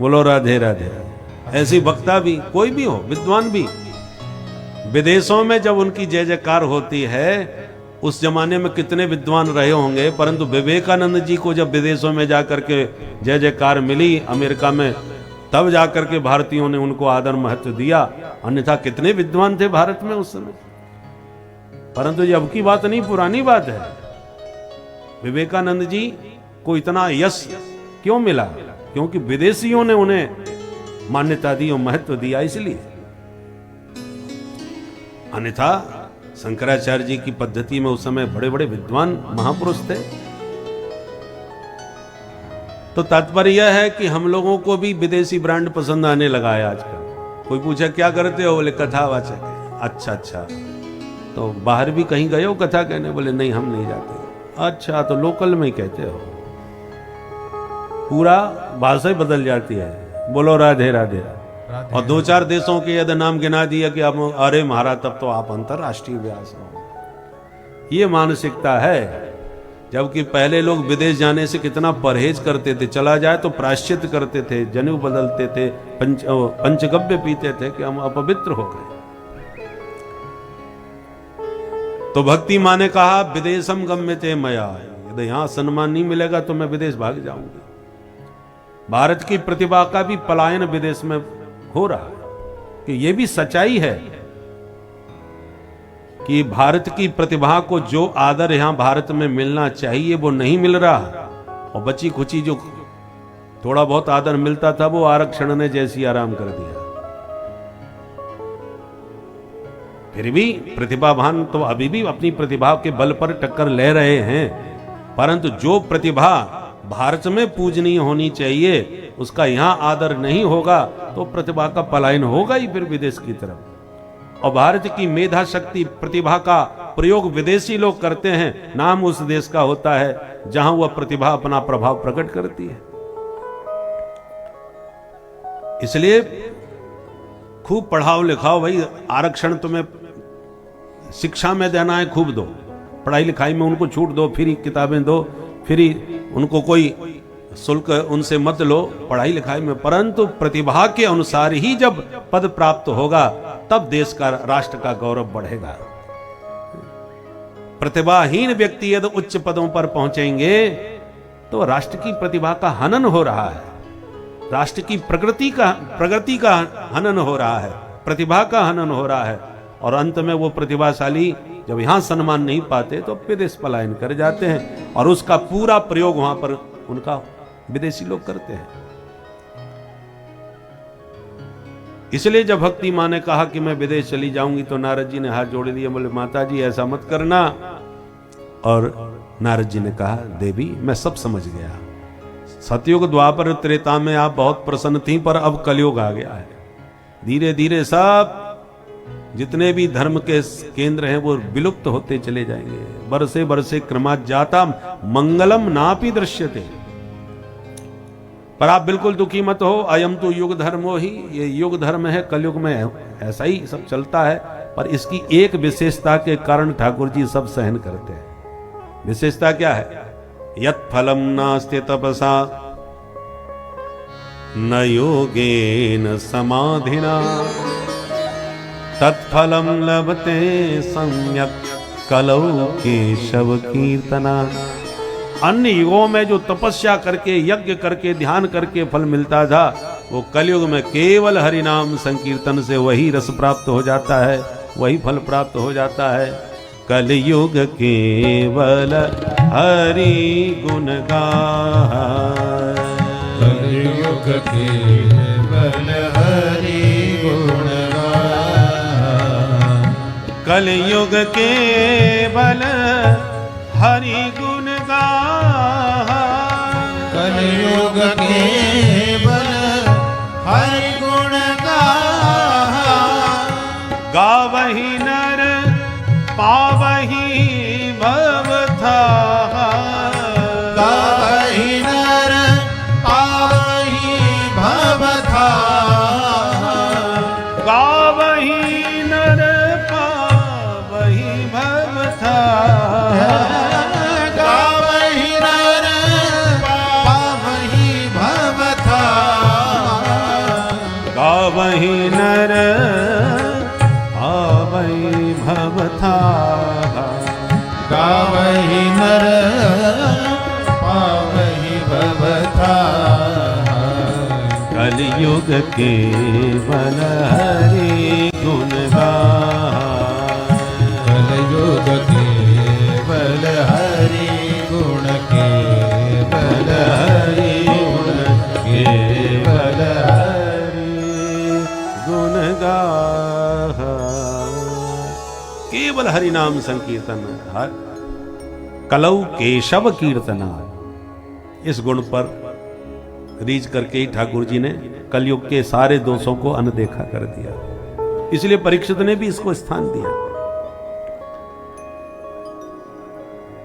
बोलो राधे राधे। ऐसी वक्ता भी, कोई भी हो, विद्वान भी, विदेशों में जब उनकी जय जयकार होती है, उस जमाने में कितने विद्वान रहे होंगे, परंतु विवेकानंद जी को जब विदेशों में जाकर के जय जयकार मिली अमेरिका में, तब जाकर के भारतीयों ने उनको आदर महत्व दिया। अन्यथा कितने विद्वान थे भारत में उस समय। परंतु ये अब की बात नहीं, पुरानी बात है। विवेकानंद जी को इतना यश क्यों मिला? क्योंकि विदेशियों ने उन्हें मान्यता दी और महत्व दिया, इसलिए। अन्यथा शंकराचार्य जी की पद्धति में उस समय बड़े बड़े विद्वान महापुरुष थे। तो तात्पर्य यह है कि हम लोगों को भी विदेशी ब्रांड पसंद आने लगा है आजकल। कोई पूछा क्या करते हो, बोले कथावाचक है। अच्छा अच्छा, तो बाहर भी कहीं गए हो कथा कहने, बोले नहीं हम नहीं जाते। अच्छा, तो लोकल में ही कहते हो। पूरा भाषा ही बदल जाती है, बोलो राधे राधे। और दो चार देशों के यदि नाम गिना दिया कि अब अरे महाराज तब तो आप अंतरराष्ट्रीय व्यास हो। ये मानसिकता है। जबकि पहले लोग विदेश जाने से कितना परहेज करते थे, चला जाए तो प्रायश्चित करते थे, जनेऊ बदलते थे, पंचगव्य पीते थे कि हम अपवित्र हो गए। तो भक्ति माँ ने कहा विदेशम गम्यते मया, यदि यहां सम्मान नहीं मिलेगा तो मैं विदेश भाग जाऊंगी। भारत की प्रतिभा का भी पलायन विदेश में हो रहा है कि ये भी सच्चाई है कि भारत की प्रतिभा को जो आदर यहां भारत में मिलना चाहिए वो नहीं मिल रहा, और बची खुची जो थोड़ा बहुत आदर मिलता था वो आरक्षण ने जैसी आराम कर दिया। फिर भी प्रतिभावान तो अभी भी अपनी प्रतिभा के बल पर टक्कर ले रहे हैं, परंतु जो प्रतिभा भारत में पूजनीय होनी चाहिए उसका यहां आदर नहीं होगा तो प्रतिभा का पलायन होगा ही फिर विदेश की तरफ। और भारत की मेधा शक्ति प्रतिभा का प्रयोग विदेशी लोग करते हैं, नाम उस देश का होता है जहां वह प्रतिभा अपना प्रभाव प्रकट करती है। इसलिए खूब पढ़ाओ लिखाओ भाई, आरक्षण तुम्हें शिक्षा में देना है खूब दो, पढ़ाई लिखाई में उनको छूट दो, फ्री किताबें दो, फ्री, उनको कोई शुल्क उनसे मत लो पढ़ाई लिखाई में, परंतु प्रतिभा के अनुसार ही जब पद प्राप्त होगा तब देश का, राष्ट्र का गौरव बढ़ेगा। प्रतिभाहीन व्यक्ति यदि उच्च पदों पर पहुंचेंगे तो राष्ट्र की प्रतिभा का हनन हो रहा है, राष्ट्र की प्रगति का हनन हो रहा है, प्रतिभा का हनन हो रहा है। और अंत में वो प्रतिभाशाली जब यहां सम्मान नहीं पाते तो विदेश पलायन कर जाते हैं, और उसका पूरा प्रयोग वहां पर उनका विदेशी लोग करते हैं। इसलिए जब भक्ति माँ ने कहा कि मैं विदेश चली जाऊंगी तो नारद जी ने हाथ जोड़ दिए, बोले माता जी ऐसा मत करना। और नारद जी ने कहा देवी मैं सब समझ गया, सतयुग द्वापर त्रेता में आप बहुत प्रसन्न थी, पर अब कलयुग आ गया है, धीरे धीरे सब जितने भी धर्म के केंद्र हैं वो विलुप्त होते चले जाएंगे। बरसे बरसे क्रमात् जाता मंगलम नापि दृश्यते। पर आप बिल्कुल दुखी मत हो, अयम तो युग धर्मो ही, ये युग धर्म है, कलयुग में ऐसा ही सब चलता है। पर इसकी एक विशेषता के कारण ठाकुर जी सब सहन करते हैं। विशेषता क्या है? यत् फलम नास्ति तपसा न योगेन समाधिना तत्फलम लभते सम्यक कलौ केशव कीर्तना। अन्य युगों में जो तपस्या करके, यज्ञ करके, ध्यान करके फल मिलता था, वो कलयुग में केवल हरि नाम संकीर्तन से वही रस प्राप्त हो जाता है, वही फल प्राप्त हो जाता है। कलयुग केवल हरि गुण गाय, कलयुग केवल हरि गुण गाय, कलयुग केवल हरि गुण गाय, कलयुग केवल हरि गुण गाय, गावहि नर पावहि भवथाः, गावहि नर पावहि भवथाः, गावहि नर पावहि भवथाः, गावहि नर पावहि भवथाः, गावहि नर पावहि भवथाः, गावहि नर पावहि भवथाः, कलयुग केवल हरि गुण गाय, कलयुग केवल हरि गुण, केवल हरि गुण, केवल हरि गुण गाय। केवल हरि नाम संकीर्तन, कलौ केशव कीर्तना। इस गुण पर रीझ करके ही ठाकुर जी ने कलयुग के सारे दोषों को अनदेखा कर दिया। इसलिए परीक्षित ने भी इसको स्थान दिया।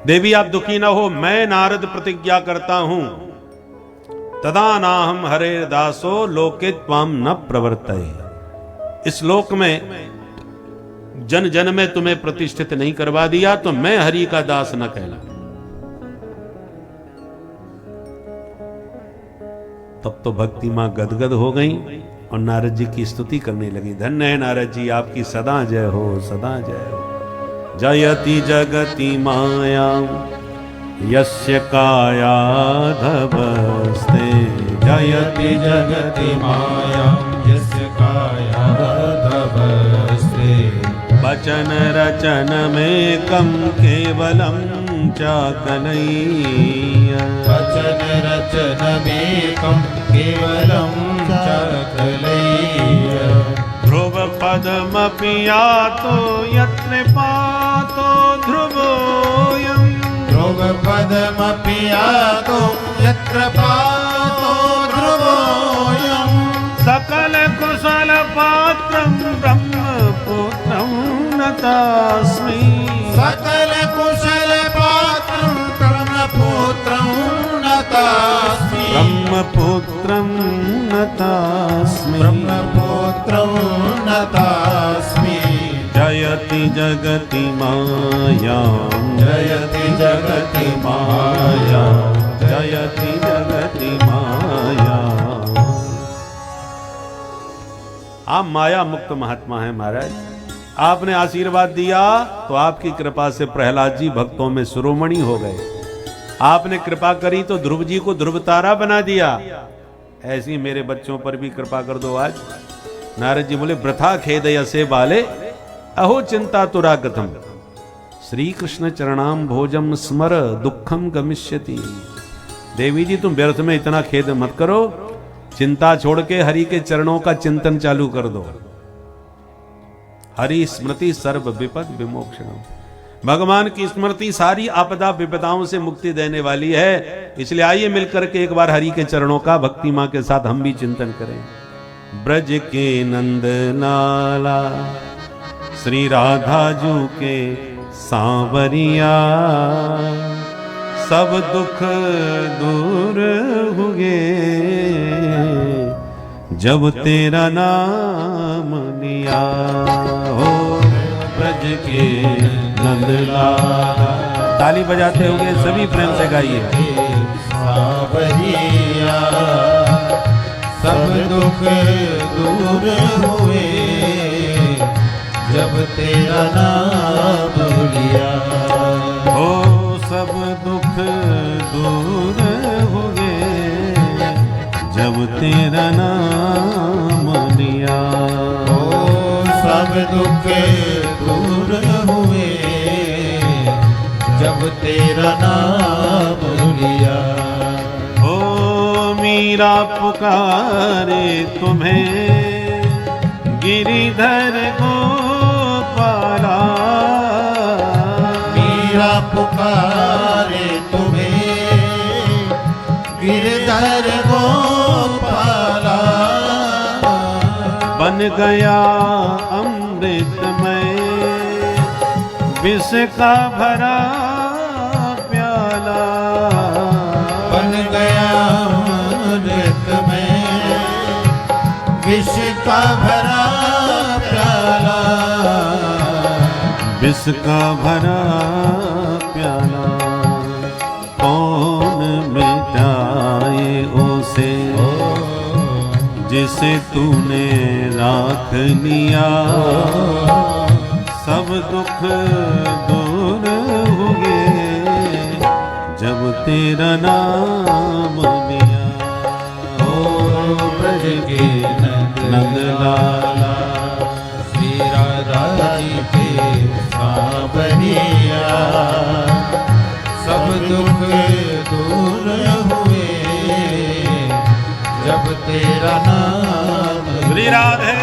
देवी आप दुखी ना हो, मैं नारद प्रतिज्ञा करता हूं, तदा नाहम हरे दासो लोके त्वाम न प्रवर्तये। इस लोक में जन जन में तुम्हें प्रतिष्ठित नहीं करवा दिया तो मैं हरि का दास न कहला। तब तो भक्ति मां गदगद हो गई और नारद जी की स्तुति करने लगी। धन्य है नारद जी, आपकी सदा जय हो, सदा जय हो। जयति जगति माया यस्य काया धवस्ते, जयति जगति माया यस्य काया धवस्ते। वचन रचन में कम केवलम चाकलैया, वचन रचन में कम केवलम चाकलैया। ध्रुव पदमपि यातो यत्र पातो ध्रुवोऽयम्, ध्रुव पदमपि यातो यत्र पातो ध्रुवोऽयम्। सकल कुशल पात्रं ब्रह्मपुत्रं नतास्मि, सकल कुशल पात्रं ब्रह्मपुत्रं नतास्मि। ब्रह्मपुत्रं नतास्मि, ब्रह्मपुत्रं नतास्मि। जयति जगति मायां, जयति जगति माया, जयति जगति माया। आप माया मुक्त महात्मा हैं महाराज। आपने आशीर्वाद दिया तो आपकी कृपा से प्रहलाद जी भक्तों में शिरोमणि हो गए। आपने कृपा करी तो ध्रुव जी को ध्रुव तारा बना दिया। ऐसी मेरे बच्चों पर भी कृपा कर दो आज। नारद जी बोले वृथा खेदय से बाले अहो चिंता तुरागतम, श्री कृष्ण चरणाम भोजम स्मर दुखम गमिष्यति। देवी जी तुम व्यर्थ में इतना खेद मत करो, चिंता छोड़ के हरि के चरणों का चिंतन चालू कर दो। हरि स्मृति सर्व विपद विमोक्षणम। भगवान की स्मृति सारी आपदा विपदाओं से मुक्ति देने वाली है। इसलिए आइए मिलकर के एक बार हरि के चरणों का भक्ति मां के साथ हम भी चिंतन करें। ब्रज के नंद लाला श्री राधा जू के सांवरिया, सब दुख दूर हुए जब तेरा नाम लिया। हो ब्रज के नंदलाला, ताली बजाते हुए सभी प्रेम से गाइए। सांवरिया सब दुख दूर हुए जब तेरा नाम लिया। हो सब दुख दूर हुए जब तेरा नाम लिया। ओ सब दुख दूर हुए जब तेरा नाम लिया। ओ मीरा पुकारे तुम्हें गिरिधर गोपाला, मीरा पुकारे तुम्हें गिरधर गोपाला। बन गया अमृतमय विष का भरा प्याला, बन गया अमृतमय विष का भरा प्याला। विष का भरा प्याला कौन मिटाए उसे जिसे तूने राख लिया। सब दुख दूर हुए जब तेरा नाम लिया। ओ ब्रज के नंदलाला श्री राधा जी के सांवरिया, सब दुख दूर हुए जब तेरा नाम। श्री राधे।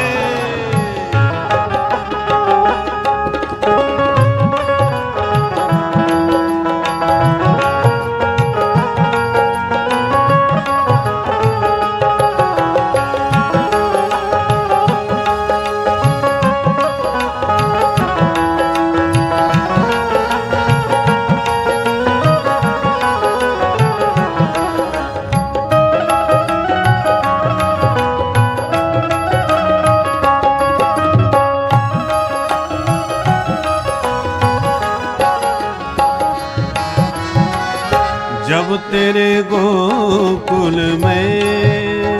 जब तेरे गोकुल में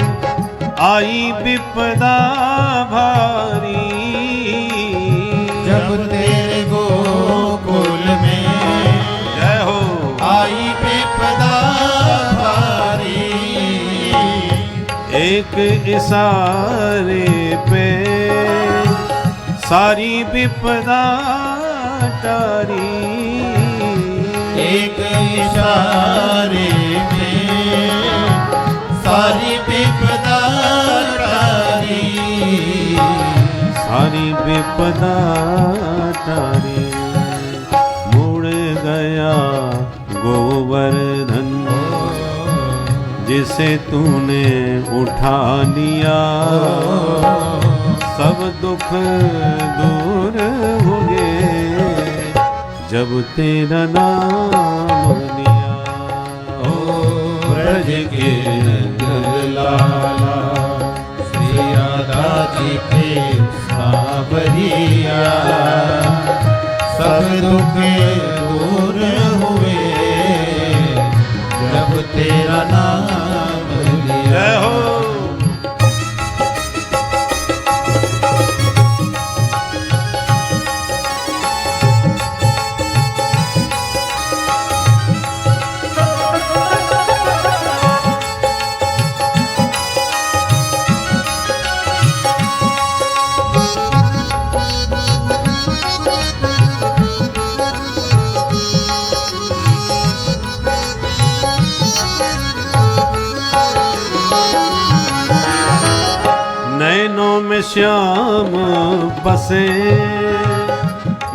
आई विपदा भारी, जब तेरे गोकुल में जय हो आई विपदा भारी, एक इशारे पे सारी विपदा टारी, एक इशारे में सारी विपदा टारी, सारी विपदा टारी। मुड़ गया गोवर्धन जिसे तूने उठा लिया, सब दुख दूर हो गए जब तेरा नाम लिया। ब्रज के लाला श्री राधा जी के सांवरिया, सब दुख दूर हुए जब तेरा नाम लिया। जय हो नैनों में श्याम बसे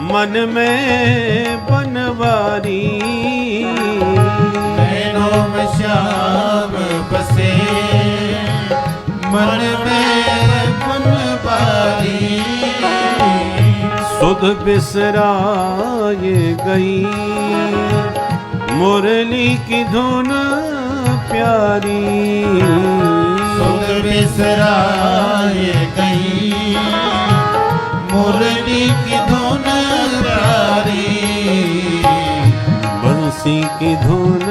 मन में बनवारी, नैनों में श्याम बसे मन में बनवारी, सुध बिसराए गई मुरली की धुन प्यारी, सुध बिसराए गई मुरली की धुन प्यारी, बंसी की धुन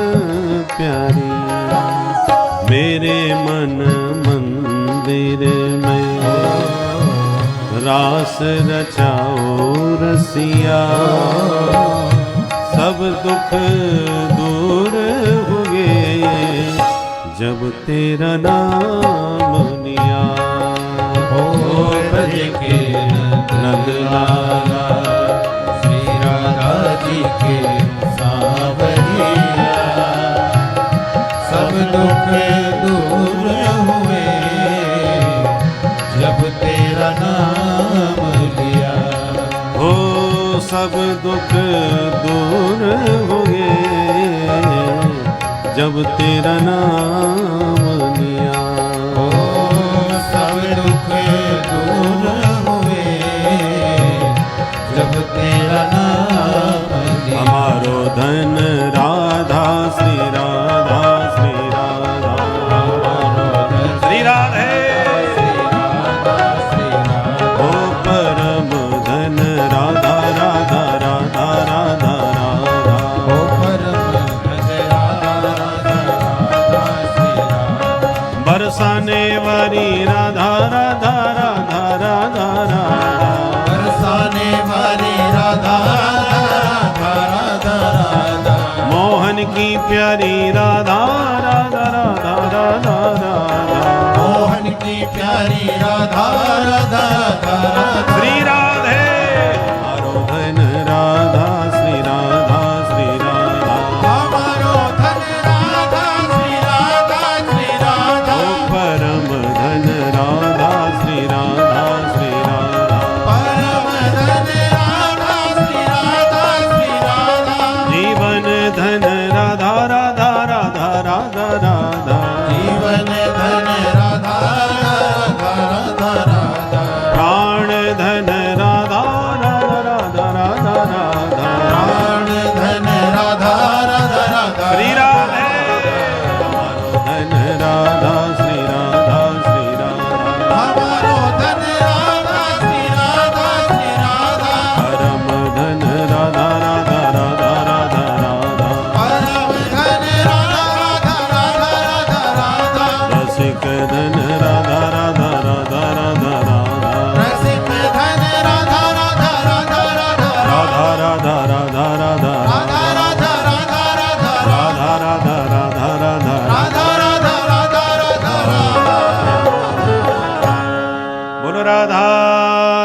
प्यारी। मेरे मन मंदिर में रास रचाओ रसिया, सब दुख दूर हो गए जब तेरा नाम लिया। ओ ब्रज के नंदलाला श्री राधा जी के सांवरिया, सब दुख दूर हुए जब तेरा नाम लिया। हो सब दुख दूर हो गए जब तेरा नाम लिया। ओ सब दुख दूर हुए जब तेरा नाम लिया। हमारो धन राधा श्री राधा श्री राधा, हमारो धन श्री राधे ओ परम धन राधा राधा राधा राधा राधा, ओ परम धन राधा राधा राधा श्री राधा, बरसाने वाली राधा राधा राधा राधा राधा, बरसाने वाली राधा राधा राधा राधा, मोहन की प्यारी राधा राधा राधा राधा राधा, मोहन की प्यारी राधा राधा राधा, श्री राधे हमारो धन राधा श्री राधा श्री राधा, हमारो धन राधा श्री राधा श्री राधा, ओ परम धन राधा श्री राधा श्री राधा, परम धन राधा श्री राधा श्री राधा, जीवन धन राधा राधा राधा राधा राधा, जीवन धन राधा राधा राधा राधा, प्राण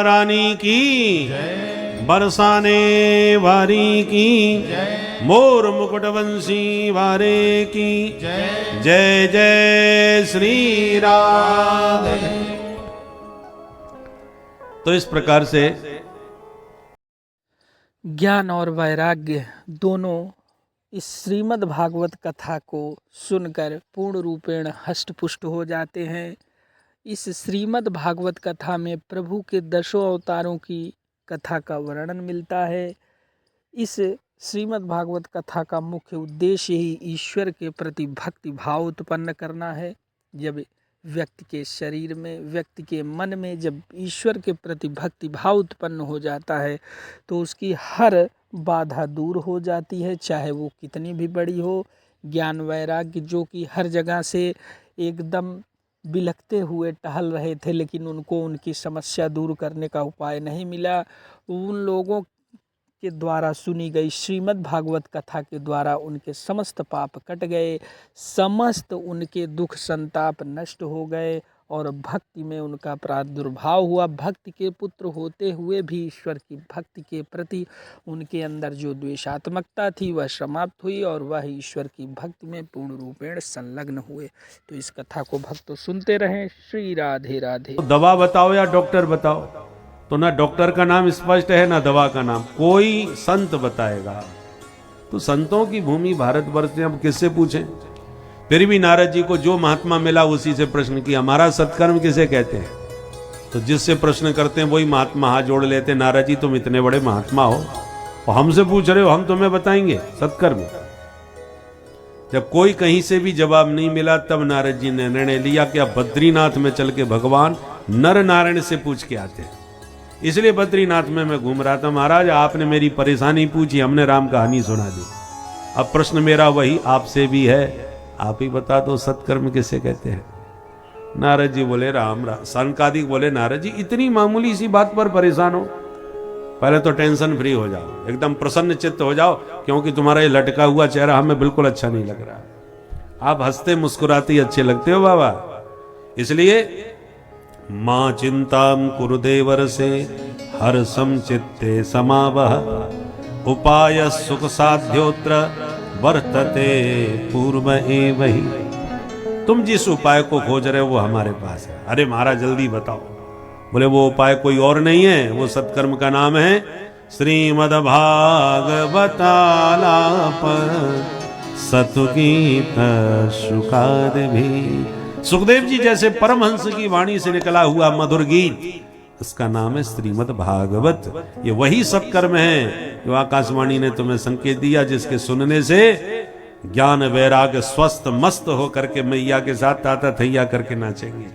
रानी की, बरसाने वारी की, मोर मुकुट वंशी वारे की, जय जय श्री राधे। तो इस प्रकार से ज्ञान और वैराग्य दोनों इस श्रीमद् भागवत कथा को सुनकर पूर्ण रूपेण हष्ट पुष्ट हो जाते हैं। इस श्रीमद् भागवत कथा में प्रभु के 10 अवतारों की कथा का वर्णन मिलता है। इस श्रीमद् भागवत कथा का मुख्य उद्देश्य ही ईश्वर के प्रति भक्ति भाव उत्पन्न करना है। जब व्यक्ति के शरीर में, व्यक्ति के मन में जब ईश्वर के प्रति भक्ति भाव उत्पन्न हो जाता है तो उसकी हर बाधा दूर हो जाती है, चाहे वो कितनी भी बड़ी हो। ज्ञान वैराग्य जो कि हर जगह से एकदम बिलखते हुए टहल रहे थे, लेकिन उनको उनकी समस्या दूर करने का उपाय नहीं मिला, उन लोगों के द्वारा सुनी गई श्रीमद् भागवत कथा के द्वारा उनके समस्त पाप कट गए, समस्त उनके दुख संताप नष्ट हो गए और भक्ति में उनका प्रादुर्भाव हुआ। भक्ति के पुत्र होते हुए भी ईश्वर की भक्ति के प्रति उनके अंदर जो द्वेषात्मकता थी वह समाप्त हुई और वह ईश्वर की भक्ति में पूर्ण रूपेण संलग्न हुए। तो इस कथा को भक्तों सुनते रहें। श्री राधे राधे। दवा बताओ या डॉक्टर बताओ, तो ना डॉक्टर का नाम स्पष्ट है ना दवा का नाम, कोई संत बताएगा। तो संतों की भूमि भारतवर्ष में अब किससे पूछें। फिर भी नारद जी को जो महात्मा मिला उसी से प्रश्न किया, हमारा सत्कर्म किसे कहते हैं। तो जिससे प्रश्न करते हैं वही महात्मा हाथ जोड़ लेते हैं, नारद जी तुम इतने बड़े महात्मा हो और हमसे पूछ रहे हो, हम तुम्हें बताएंगे सत्कर्म। जब कोई कहीं से भी जवाब नहीं मिला तब नारद जी ने निर्णय लिया कि अब बद्रीनाथ में चल के भगवान नर नारायण से पूछ के आते हैं। इसलिए बद्रीनाथ में मैं घूम रहा था, महाराज आपने मेरी परेशानी पूछी, हमने राम कहानी सुना दी, अब प्रश्न मेरा वही आपसे भी है, आप ही बता दो सत्कर्म किसे कहते हैं। नारद जी बोले राम राम। सनकादिक बोले नारद जी इतनी मामूली सी बात पर परेशान हो, पहले तो टेंशन फ्री हो जाओ, एकदम प्रसन्न चित्त हो जाओ, क्योंकि तुम्हारा ये लटका हुआ चेहरा हमें बिल्कुल अच्छा नहीं लग रहा। आप हंसते मुस्कुराते ही अच्छे लगते हो बाबा। इसलिए मां चिंताम कुरुदेवर से हर सम चित्ते समावह, उपाय सुख साध्योत्र वर्तते पूर्व एवहि। तुम जिस उपाय को खोज रहे हो वो हमारे पास है। अरे महाराज जल्दी बताओ। बोले वो उपाय कोई और नहीं है, वो सत्कर्म का नाम है श्रीमद् भागवतालाप सतुगीत शुकाद भी। सुखदेव जी जैसे परमहंस की वाणी से निकला हुआ मधुर गीत, इसका नाम है श्रीमद् भागवत। ये वही सत्कर्म है जो आकाशवाणी ने तुम्हें संकेत दिया, जिसके सुनने से ज्ञान वैराग्य स्वस्थ मस्त होकर के मैया के साथ ताता थैया करके नाचेंगे।